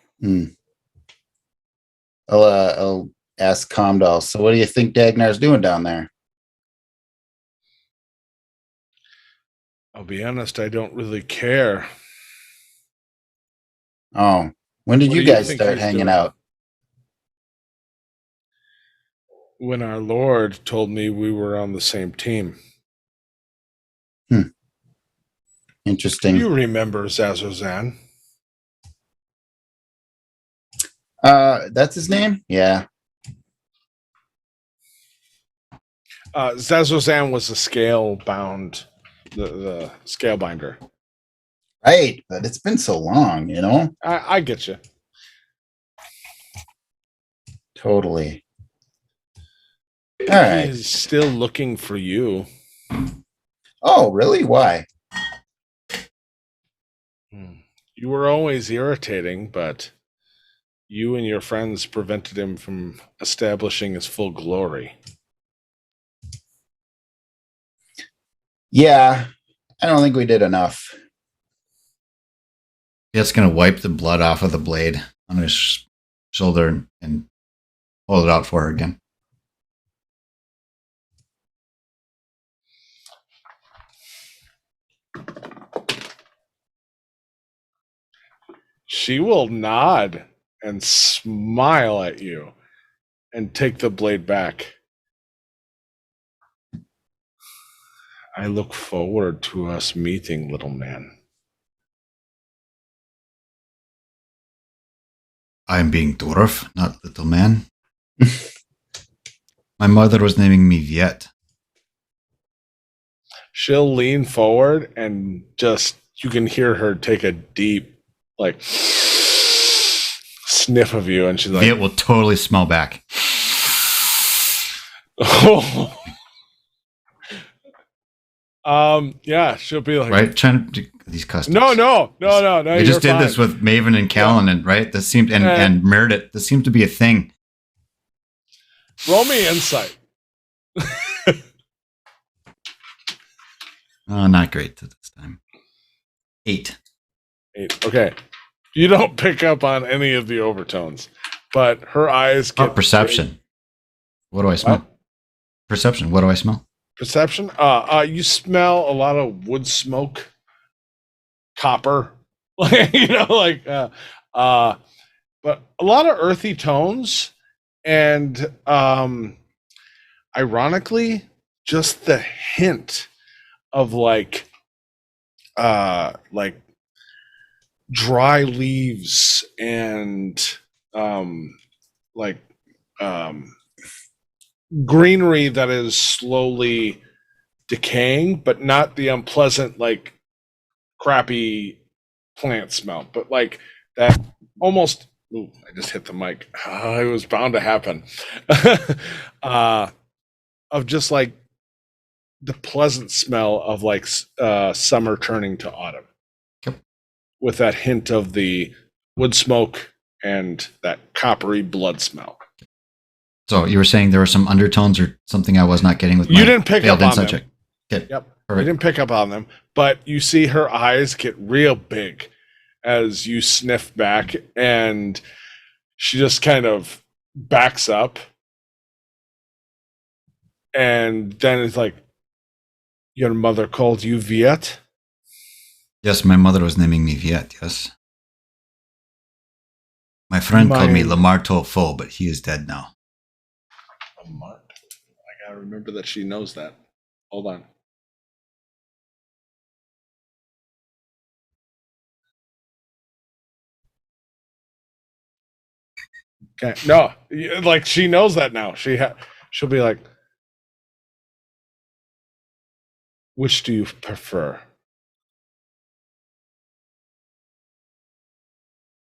I'll ask Comdal. So what do you think Dagnar's doing down there? I'll be honest, I don't really care. Oh, when did What you do you guys think start he's hanging doing? out? When our Lord told me we were on the same team. Interesting. You remember Zazozan? That's his name? Yeah. Zazozan was the the scale binder. Right, but it's been so long, I get you. Totally. All right. He's still looking for you. Oh, really? Why? You were always irritating, but you and your friends prevented him from establishing his full glory. Yeah, I don't think we did enough. It's going to wipe the blood off of the blade on his shoulder and hold it out for her again. She will nod and smile at you and take the blade back. I look forward to us meeting, little man. I'm being dwarf, not little man. My mother was naming me Viet. She'll lean forward and just, you can hear her take a deep, like, sniff of you. And she's like, Viet will totally smell back. oh. Yeah, she'll be like, Right? Trying to do these customs. No. We just did this with Maven and Callan, and right? This seemed and Meredith. This seemed to be a thing. Roll me insight. Oh, not great this time. 8. Okay. You don't pick up on any of the overtones, but her eyes get Perception. What do I smell? What? Perception. What do I smell? Perception. You smell a lot of wood smoke, copper, but a lot of earthy tones, and ironically, just the hint of like dry leaves and greenery that is slowly decaying, but not the unpleasant, like crappy plant smell, but like that almost. Ooh, I just hit the mic. It was bound to happen. Of just like the pleasant smell of like summer turning to autumn. Yep. With that hint of the wood smoke and that coppery blood smell. So you were saying there were some undertones or something I was not getting with You didn't pick up on them. check. Okay. Yep. Perfect. You didn't pick up on them, but you see her eyes get real big as you sniff back, and she just kind of backs up, and then it's like, your mother called you Viet? Yes, my mother was naming me Viet, yes. My friend called me Lamar Tofo, but he is dead now. Lamar? I gotta remember that she knows that. Hold on. Okay. No, like she knows that now. She'll be like, which do you prefer?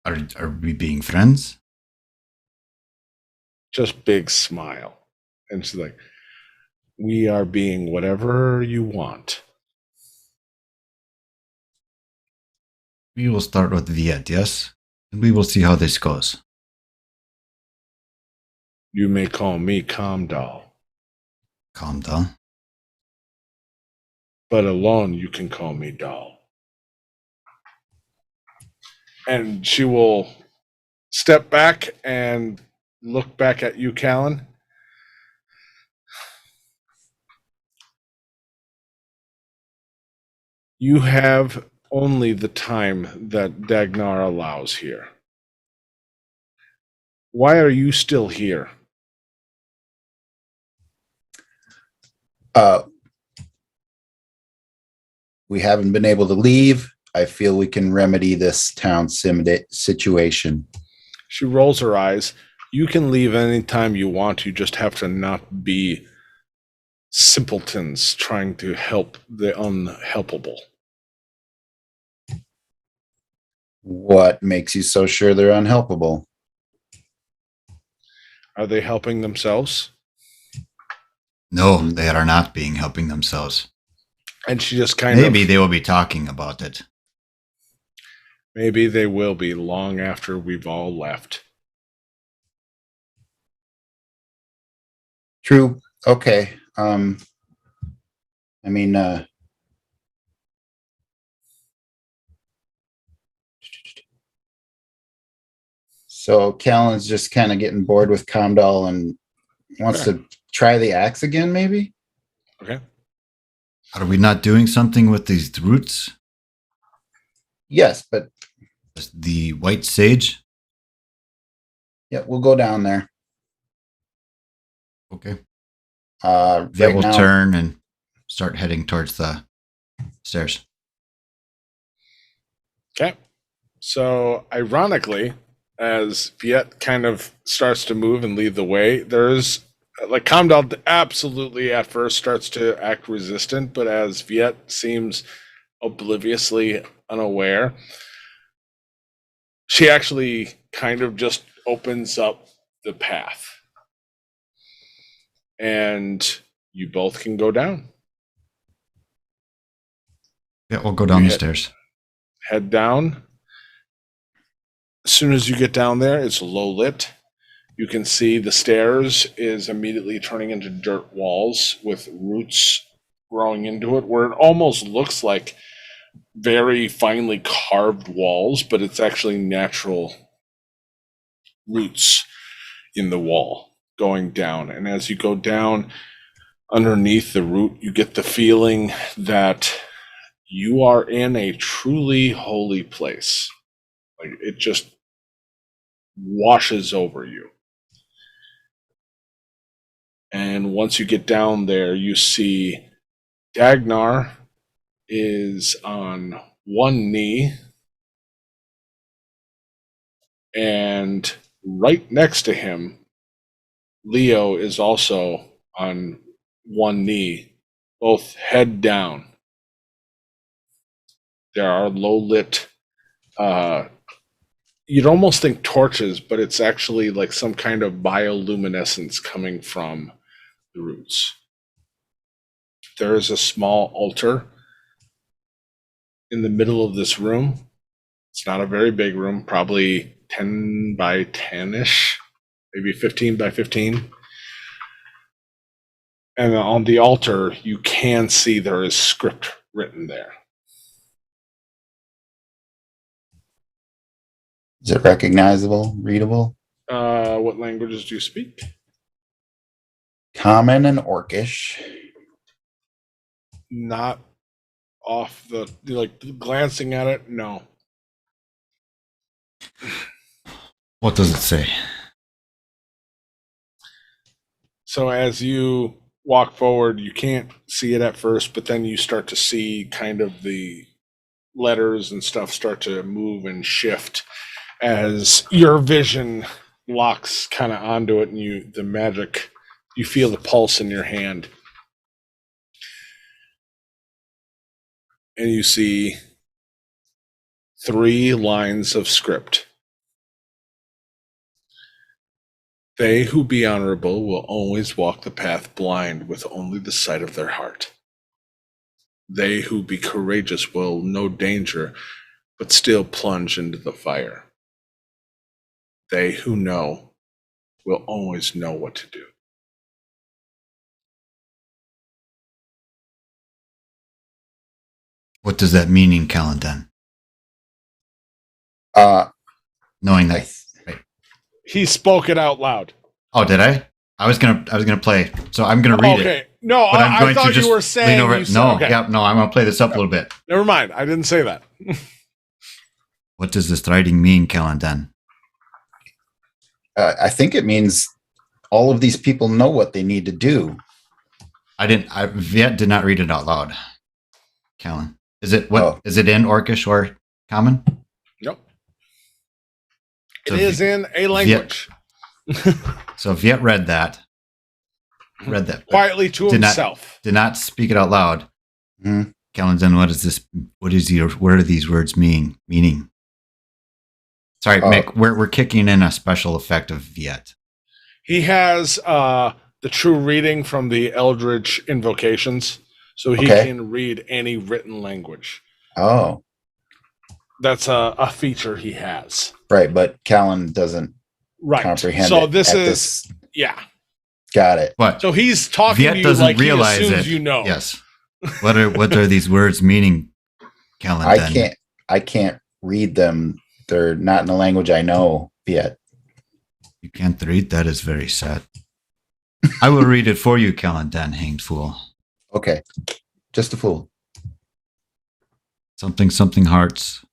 Are we being friends? Just big smile. And she's like, we are being whatever you want. We will start with Viet, yes? And we will see how this goes. You may call me Comdal, Calm down. but alone you can call me Doll. And she will step back and look back at you, Callan. You have only the time that Dagnar allows here. Why are you still here? We haven't been able to leave. I feel we can remedy this town situation. She rolls her eyes. You can leave anytime you want. You just have to not be simpletons trying to help the unhelpable. What makes you so sure they're unhelpable? Are they helping themselves? No, they are not being helping themselves. And she just kind Maybe of... they will be talking about it. Maybe they will be long after we've all left. True. Okay. So Callan's just kind of getting bored with Comdal and wants to try the axe again, maybe? Okay. Are we not doing something with these roots? Yes, but The white sage? Yeah, we'll go down there. Okay. Right Viet will now, turn and start heading towards the stairs. Okay. So, ironically, as Viet kind of starts to move and lead the way, there's like Kamdal absolutely at first starts to act resistant, but as Viet seems obliviously unaware, she actually kind of just opens up the path. And you both can go down. Viet will go down the stairs. Head down. As soon as you get down there, it's low lit. You can see the stairs is immediately turning into dirt walls with roots growing into it, where it almost looks like very finely carved walls, but it's actually natural roots in the wall going down. And as you go down underneath the root, you get the feeling that you are in a truly holy place. Like it just washes over you. And once you get down there, you see Dagnar is on one knee, and right next to him, Leo is also on one knee, both head down. There are low lit, you'd almost think torches, but it's actually like some kind of bioluminescence coming from the roots. There is a small altar in the middle of this room. It's not a very big room, probably 10 by 10-ish, maybe 15 by 15. And on the altar, you can see there is script written there. is it recognizable, readable? What languages do you speak? Common and Orcish. Not off the, like, glancing at it, no. What does it say? So as you walk forward, you can't see it at first, but then you start to see kind of the letters and stuff start to move and shift as your vision locks kind of onto it, and you feel the pulse in your hand. And you see 3 lines of script. They who be honorable will always walk the path blind with only the sight of their heart. They who be courageous will know danger, but still plunge into the fire. They who know will always know what to do. What does that mean in Kalandan? Knowing that. He spoke it out loud. Oh, did I? I was gonna play. So I'm gonna read it. Okay. No, But I'm going I thought to just you were saying. lean over. You said, No, okay. yeah, no. I'm gonna play this up a little bit. Never mind. I didn't say that. What does this writing mean, Kalandan? I think it means all of these people know what they need to do. Viet did not read it out loud. Callan, is it what? Oh. Is it in Orcish or Common? Nope. So It is in a language. So Viet read that. but Quietly to himself. Did not speak it out loud. Mm-hmm. Kalandan, what is this? What are these words meaning? Sorry, Mick, we're kicking in a special effect of Viet. He has the true reading from the Eldritch invocations, so he can read any written language. Oh. That's a feature he has. Right, but Callan doesn't comprehend so it. This yeah. Got it. What? So he's talking Viet to you doesn't like realize he assumes it. you know. Yes. What are these words meaning, Kalandan? I can't read them. They're not in a language I know yet. You can't read? That is very sad. I will read it for you, Kalandan, hanged fool. Okay. Just a fool. Something hearts.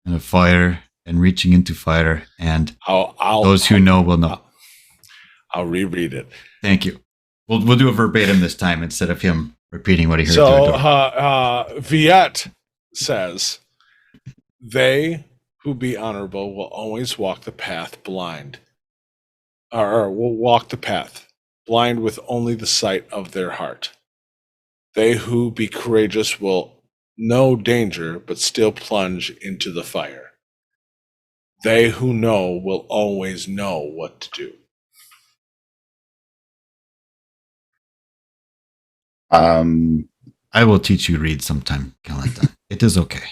And a fire and reaching into fire. And I'll those who know will know. I'll reread it. Thank you. We'll do a verbatim this time instead of him repeating what he heard So through a door. Viet says, "They who be honorable will always walk the path blind, or will walk the path blind with only the sight of their heart. They who be courageous will know danger, but still plunge into the fire. They who know will always know what to do." I will teach you read sometime, Calenta. It is okay.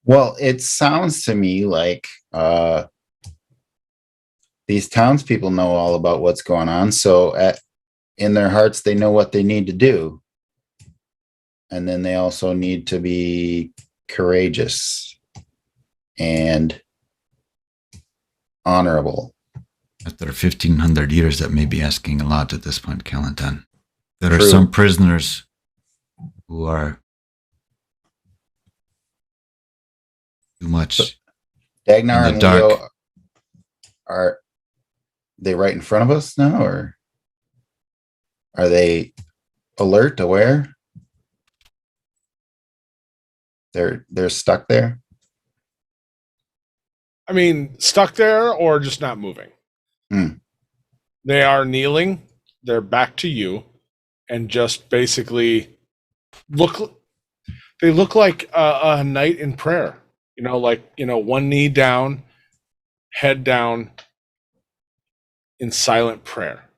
Well, it sounds to me like these townspeople know all about what's going on. So in their hearts, they know what they need to do. And then they also need to be courageous and honorable. After 1,500 years, that may be asking a lot at this point, Calenta. There are True. some prisoners who are too much. Dagnar in and the dark. Leo, are they right in front of us now, or are they alert, aware? They're stuck there. I mean, stuck there or just not moving. They are kneeling. They're back to you, and just basically they look like a night in prayer. One knee down, head down, in silent prayer.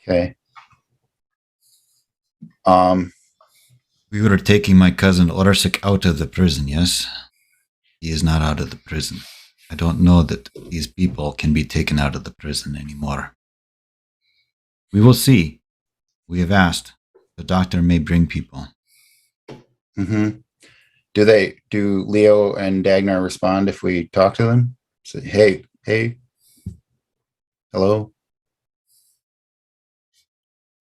Okay. We were taking my cousin Orsik out of the prison, yes? He is not out of the prison. I don't know that these people can be taken out of the prison anymore. We will see. We have asked. The doctor may bring people. Mm-hmm. Do Leo and Dagnar respond if we talk to them? Say, hey, hello?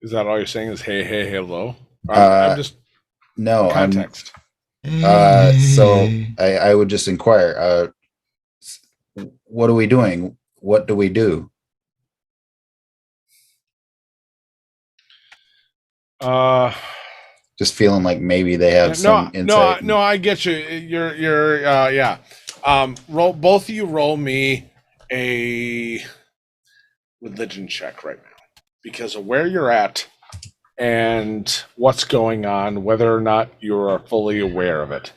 Is that all you're saying? Is hey, hello? I'm just no context. So I would just inquire. What are we doing? What do we do? Just feeling like maybe they have some insight. No, I get you. You're yeah. Both of you roll me a religion check right now, because of where you're at and what's going on, whether or not you are fully aware of it.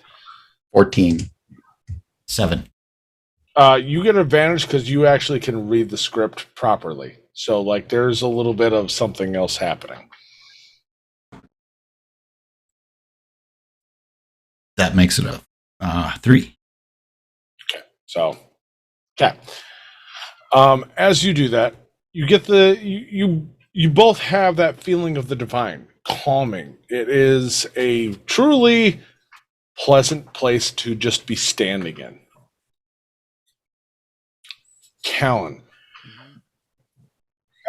14. 7. You get advantage because you actually can read the script properly. So, like, there's a little bit of something else happening. That makes it a 3. Okay. So, okay. As you do that, you get you both have that feeling of the divine, calming. It is a truly pleasant place to just be standing in. Callan,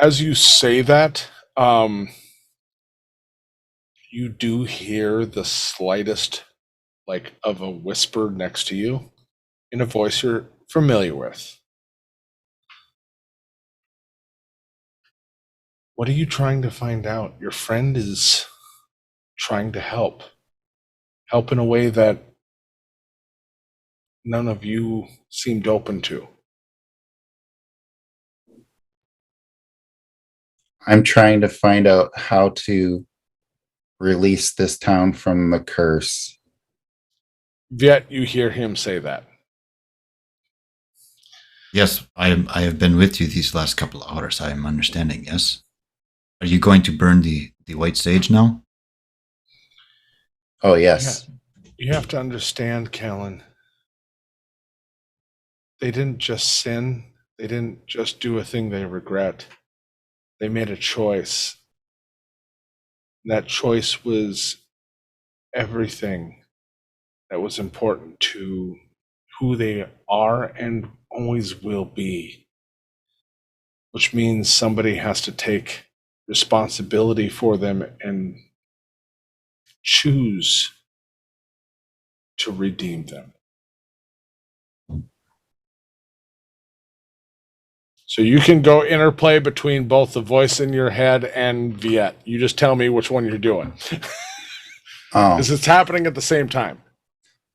as you say that, you do hear the slightest, like, of a whisper next to you in a voice you're familiar with. What are you trying to find out? Your friend is trying to help. Help in a way that none of you seemed open to. I'm trying to find out how to release this town from the curse. Yet you hear him say that. Yes, I have been with you these last couple of hours. I am understanding, yes? Are you going to burn the white sage now? Oh, yes. Yeah. You have to understand, Callan. They didn't just sin. They didn't just do a thing they regret. They made a choice. That choice was everything that was important to who they are and always will be. Which means somebody has to take responsibility for them and choose to redeem them. So you can go interplay between both the voice in your head and Viet. You just tell me which one you're doing. Oh, Because it's happening at the same time.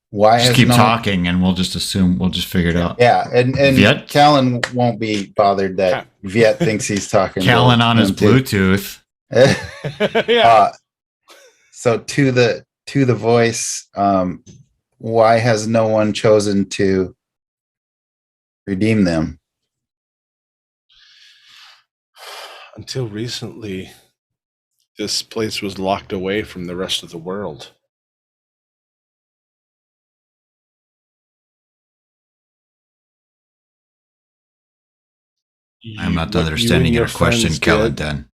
why Just has keep no talking, and we'll just assume we'll just figure it out. Yeah, and Viet? Callan won't be bothered that Okay. Viet thinks he's talking. Callan to on his him too. Bluetooth. Yeah. So to the voice, why has no one chosen to redeem them? Until recently, this place was locked away from the rest of the world. I'm not What you and understanding your your question, friends Callan. did- Then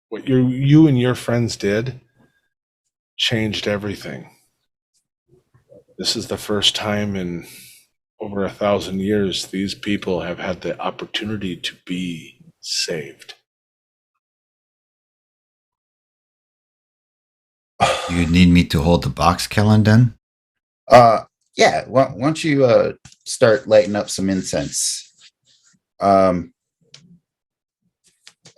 What you and your friends did changed everything. This is the first time in over 1,000 years these people have had the opportunity to be saved. you need me to hold the box, Callan. Then Yeah. Once you start lighting up some incense,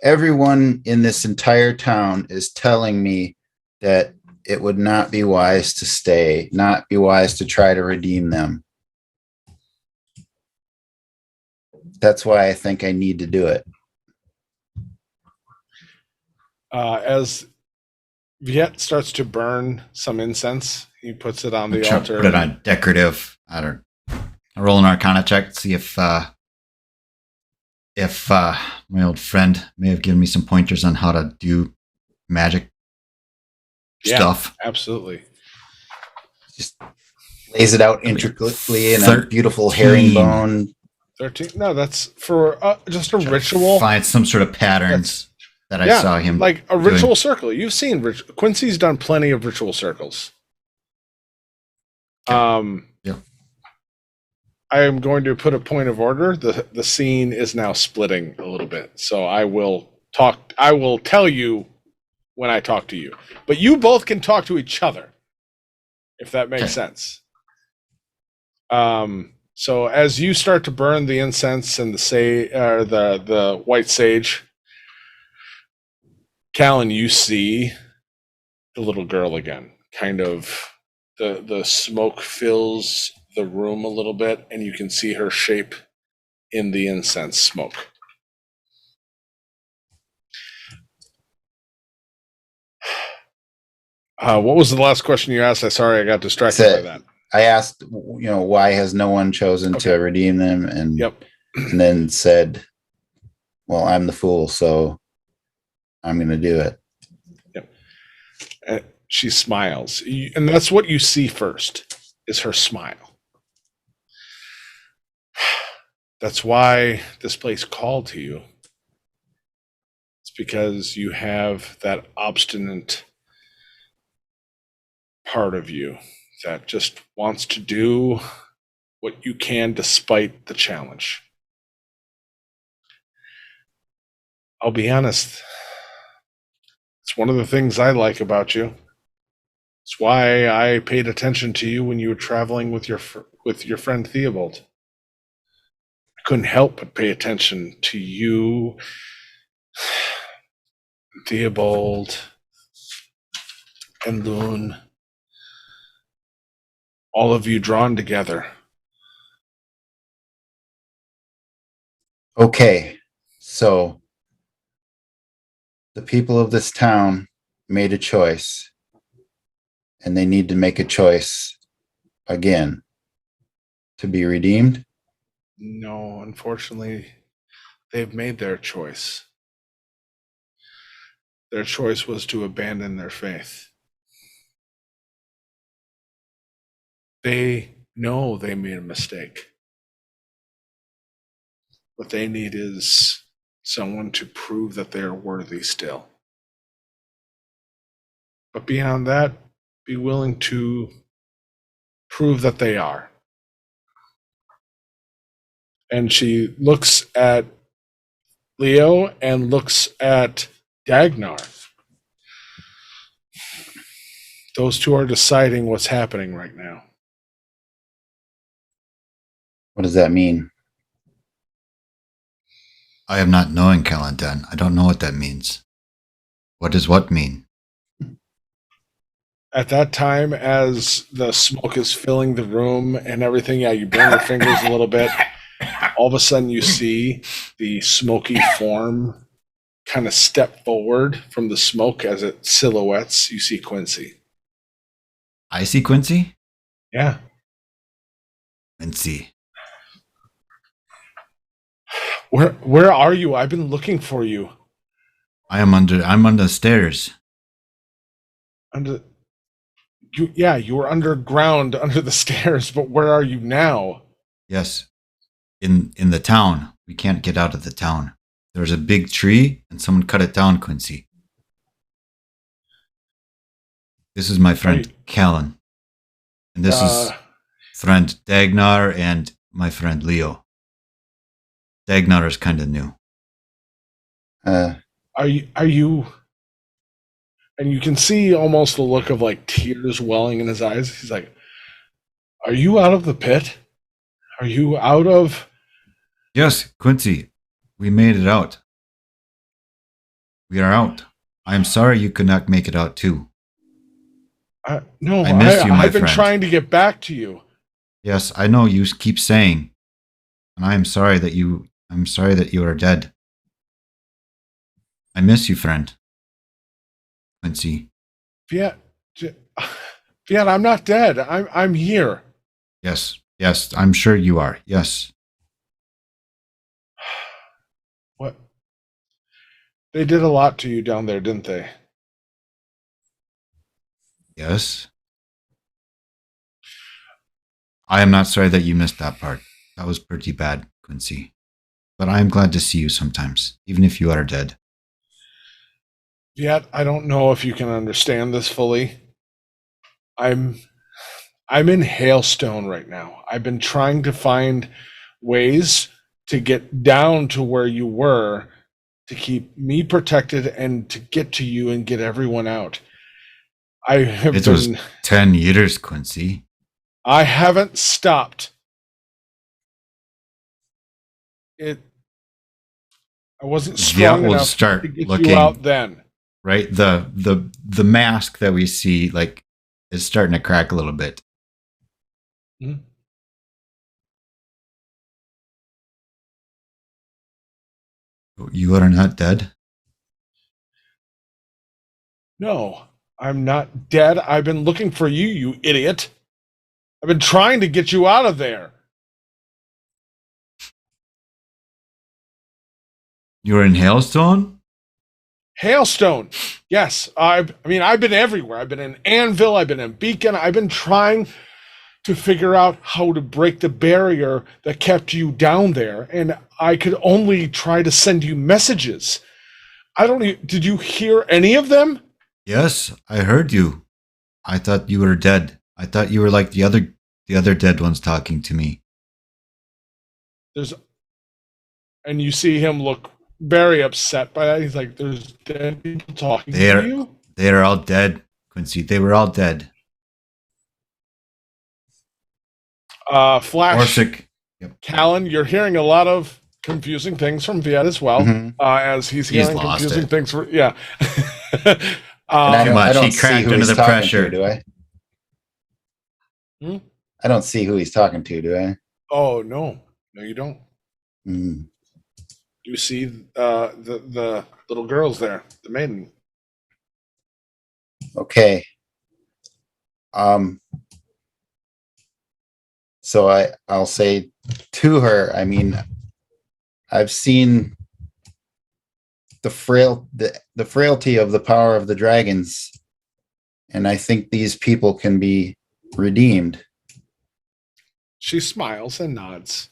everyone in this entire town is telling me that it would not be wise to stay, not be wise to try to redeem them. That's why I think I need to do it. As Viet starts to burn some incense, he puts it on the I'll altar. put it on decorative. I roll an Arcana check to see if my old friend may have given me some pointers on how to do magic stuff. Absolutely. Just lays it out intricately in a 13. beautiful herringbone. 13. No, that's for just a ritual. Find some sort of patterns that I saw him like a doing. ritual circle. You've seen Quincy's done plenty of ritual circles. Yeah. I am going to put a point of order. The scene is now splitting a little bit, so I will tell you when I talk to you, but you both can talk to each other, if that makes sense. So as you start to burn the incense and the white sage, Callan, you see the little girl again. Kind of the smoke fills the room a little bit, and you can see her shape in the incense smoke. What was the last question you asked? Sorry, I got distracted by that. I asked, why has no one chosen to redeem them? And and then said, well, I'm the fool, so I'm going to do it. Yep. She smiles, and that's what you see first is her smile. That's why this place called to you. It's because you have that obstinate part of you that just wants to do what you can despite the challenge. I'll be honest. It's one of the things I like about you. It's why I paid attention to you when you were traveling with your friend Theobald. I couldn't help but pay attention to you, Theobald, and Loon. All of you drawn together. Okay, so the people of this town made a choice, and they need to make a choice again to be redeemed. No, unfortunately, they've made their choice. Their choice was to abandon their faith. They know they made a mistake. What they need is someone to prove that they're worthy still. But beyond that, be willing to prove that they are. And she looks at Leo and looks at Dagnar. Those two are deciding what's happening right now. What does that mean? I am not knowing Calendan. I don't know what that means. What does what mean? At that time, as the smoke is filling the room and everything, yeah, you burn your fingers a little bit. All of a sudden, you see the smoky form kind of step forward from the smoke as it silhouettes. You see Quincy. I see Quincy? Yeah. Quincy. Where are you? I've been looking for you. I'm on the stairs. Under you, yeah, you were underground under the stairs, but where are you now? Yes. In the town. We can't get out of the town. There's a big tree and someone cut it down, Quincy. This is my friend Callan. And this is friend Dagnar and my friend Leo. Dagnar is kind of new. Are you and you can see almost the look of like tears welling in his eyes. He's like, "Are you out of the pit? Are you out of?" Yes, Quincy, we made it out. We are out. I'm sorry you could not make it out too. No, I miss you, my I've been friend. trying to get back to you. Yes, I know you keep saying, and I'm sorry that you are dead. I miss you, friend. Quincy. Viet, I'm not dead. I'm here. Yes, I'm sure you are. Yes. What? They did a lot to you down there, didn't they? Yes. I am not sorry that you missed that part. That was pretty bad, Quincy. But I am glad to see you sometimes, even if you are dead. Yet I don't know if you can understand this fully. I'm in Hailstone right now. I've been trying to find ways to get down to where you were to keep me protected and to get to you and get everyone out. It was 10 years, Quincy. I haven't stopped. I wasn't strong we'll enough start to get looking, you out then. Right? The mask that we see like is starting to crack a little bit. Hmm? You are not dead? No, I'm not dead. I've been looking for you, you idiot. I've been trying to get you out of there. You're in Hailstone? Hailstone. Yes. I've been everywhere. I've been in Anvil. I've been in Beacon. I've been trying to figure out how to break the barrier that kept you down there. And I could only try to send you messages. Did you hear any of them? Yes, I heard you. I thought you were dead. I thought you were like the other dead ones talking to me. And you see him look very upset by that. He's like, "There's dead people talking to you." They are all dead, Quincy. They were all dead. Flash. Orsic. Yep. Callan, you're hearing a lot of confusing things from Viet as well, as he's hearing confusing things. Yeah. I don't he cracked under the pressure. Do I? I don't see who he's talking to, do I? Oh, no, you don't. Mm. You see the little girls there, the maiden. Okay. So I'll say to her, I mean, I've seen the frailty of the power of the dragons, and I think these people can be redeemed. She smiles and nods.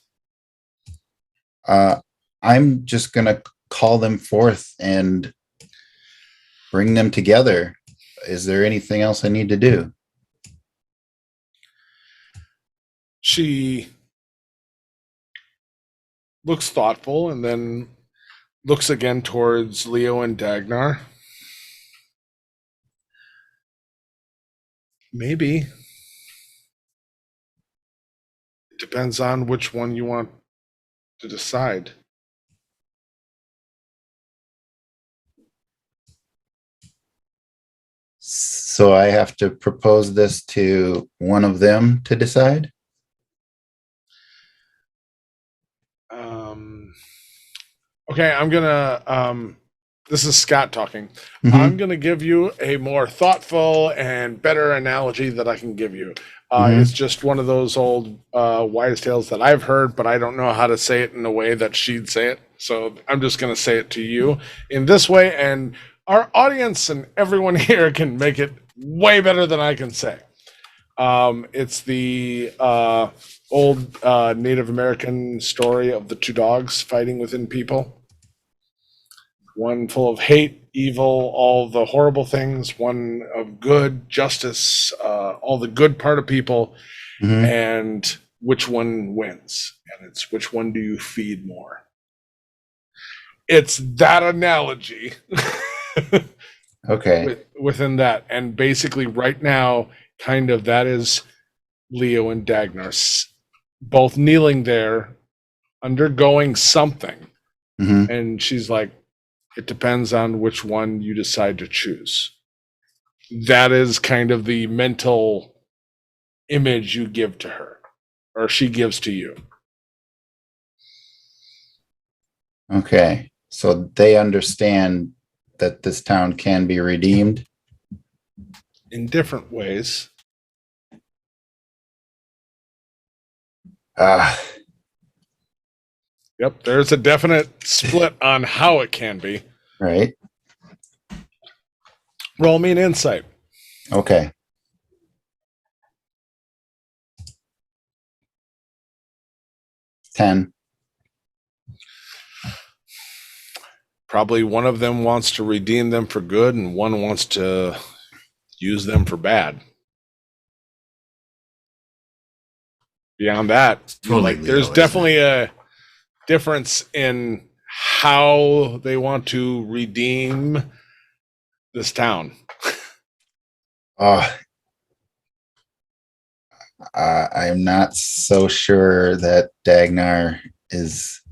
I'm just gonna call them forth and bring them together. Is there anything else I need to do? She looks thoughtful and then looks again towards Leo and Dagnar. Maybe. It depends on which one you want to decide. So I have to propose this to one of them to decide? Okay, I'm gonna. This is Scott talking. Mhm. I'm gonna give you a more thoughtful and better analogy that I can give you. Mhm. It's just one of those old wise tales that I've heard, but I don't know how to say it in a way that she'd say it. So I'm just gonna say it to you in this way, and our audience and everyone here can make it way better than I can say. It's the old Native American story of the two dogs fighting within people. One full of hate, evil, all the horrible things. One of good, justice, all the good part of people. Mhm. And which one wins? And it's which one do you feed more? It's that analogy Okay. within that. And basically, right now, kind of that is Leo and Dagnar both kneeling there, undergoing something. Mhm. And she's like, it depends on which one you decide to choose. That is kind of the mental image you give to her, or she gives to you. Okay. So they understand that this town can be redeemed. In different ways. Ah, Yep, there's a definite split on how it can be. right. Roll me an insight. Okay. 10. Probably one of them wants to redeem them for good, and one wants to use them for bad. Beyond that, Totally like Leo, there's isn't definitely a difference in how they want to redeem this town. Oh, I'm not so sure that Dagnar is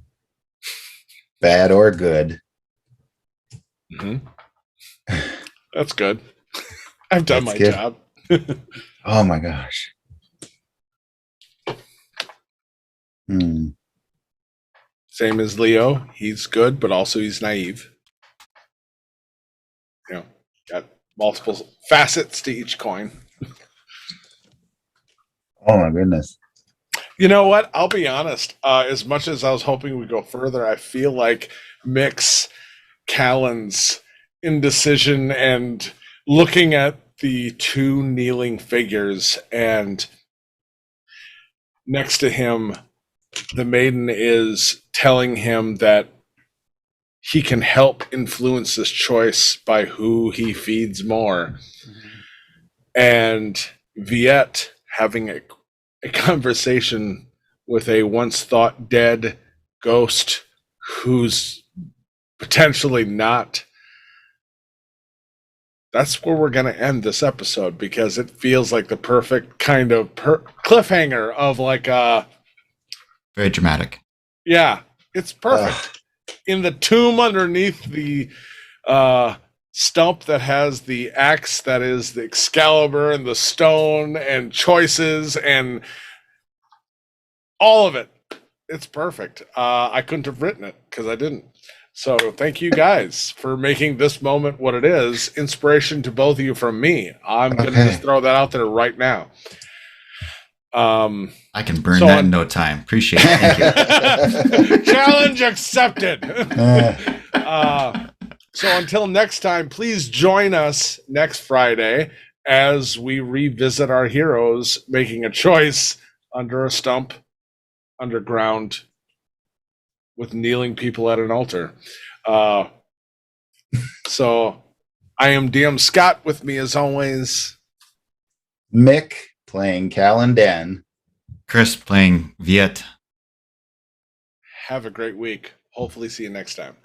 bad or good. Mm-hmm. That's good. I've done That's my good. job. Oh my gosh. Hmm. Same as Leo. He's good, but also he's naive. You know, got multiple facets to each coin. Oh my goodness. You know what? I'll be honest. As much as I was hoping we'd go further, I feel like Mick's, Callan's indecision and looking at the two kneeling figures, and next to him, the maiden is telling him that he can help influence this choice by who he feeds more. And Viet having a conversation with a once thought dead ghost who's potentially not. That's where we're going to end this episode, because it feels like the perfect kind of cliffhanger of like Very dramatic. yeah, it's perfect. In the tomb underneath the uh stump that has the axe that is the Excalibur and the stone and choices and all of it. It's perfect. I couldn't have written it because I didn't. So thank you guys for making this moment what it is. Inspiration to both of you from me. I'm going to Okay. just throw that out there right now. I can burn So that on- in no time. Appreciate it. Thank you. Challenge accepted. So until next time, please join us next Friday as we revisit our heroes making a choice under a stump underground with kneeling people at an altar. So I am DM Scott. With me as always, Mick playing Callan Den. Chris playing Viet. have a great week. Hopefully see you next time.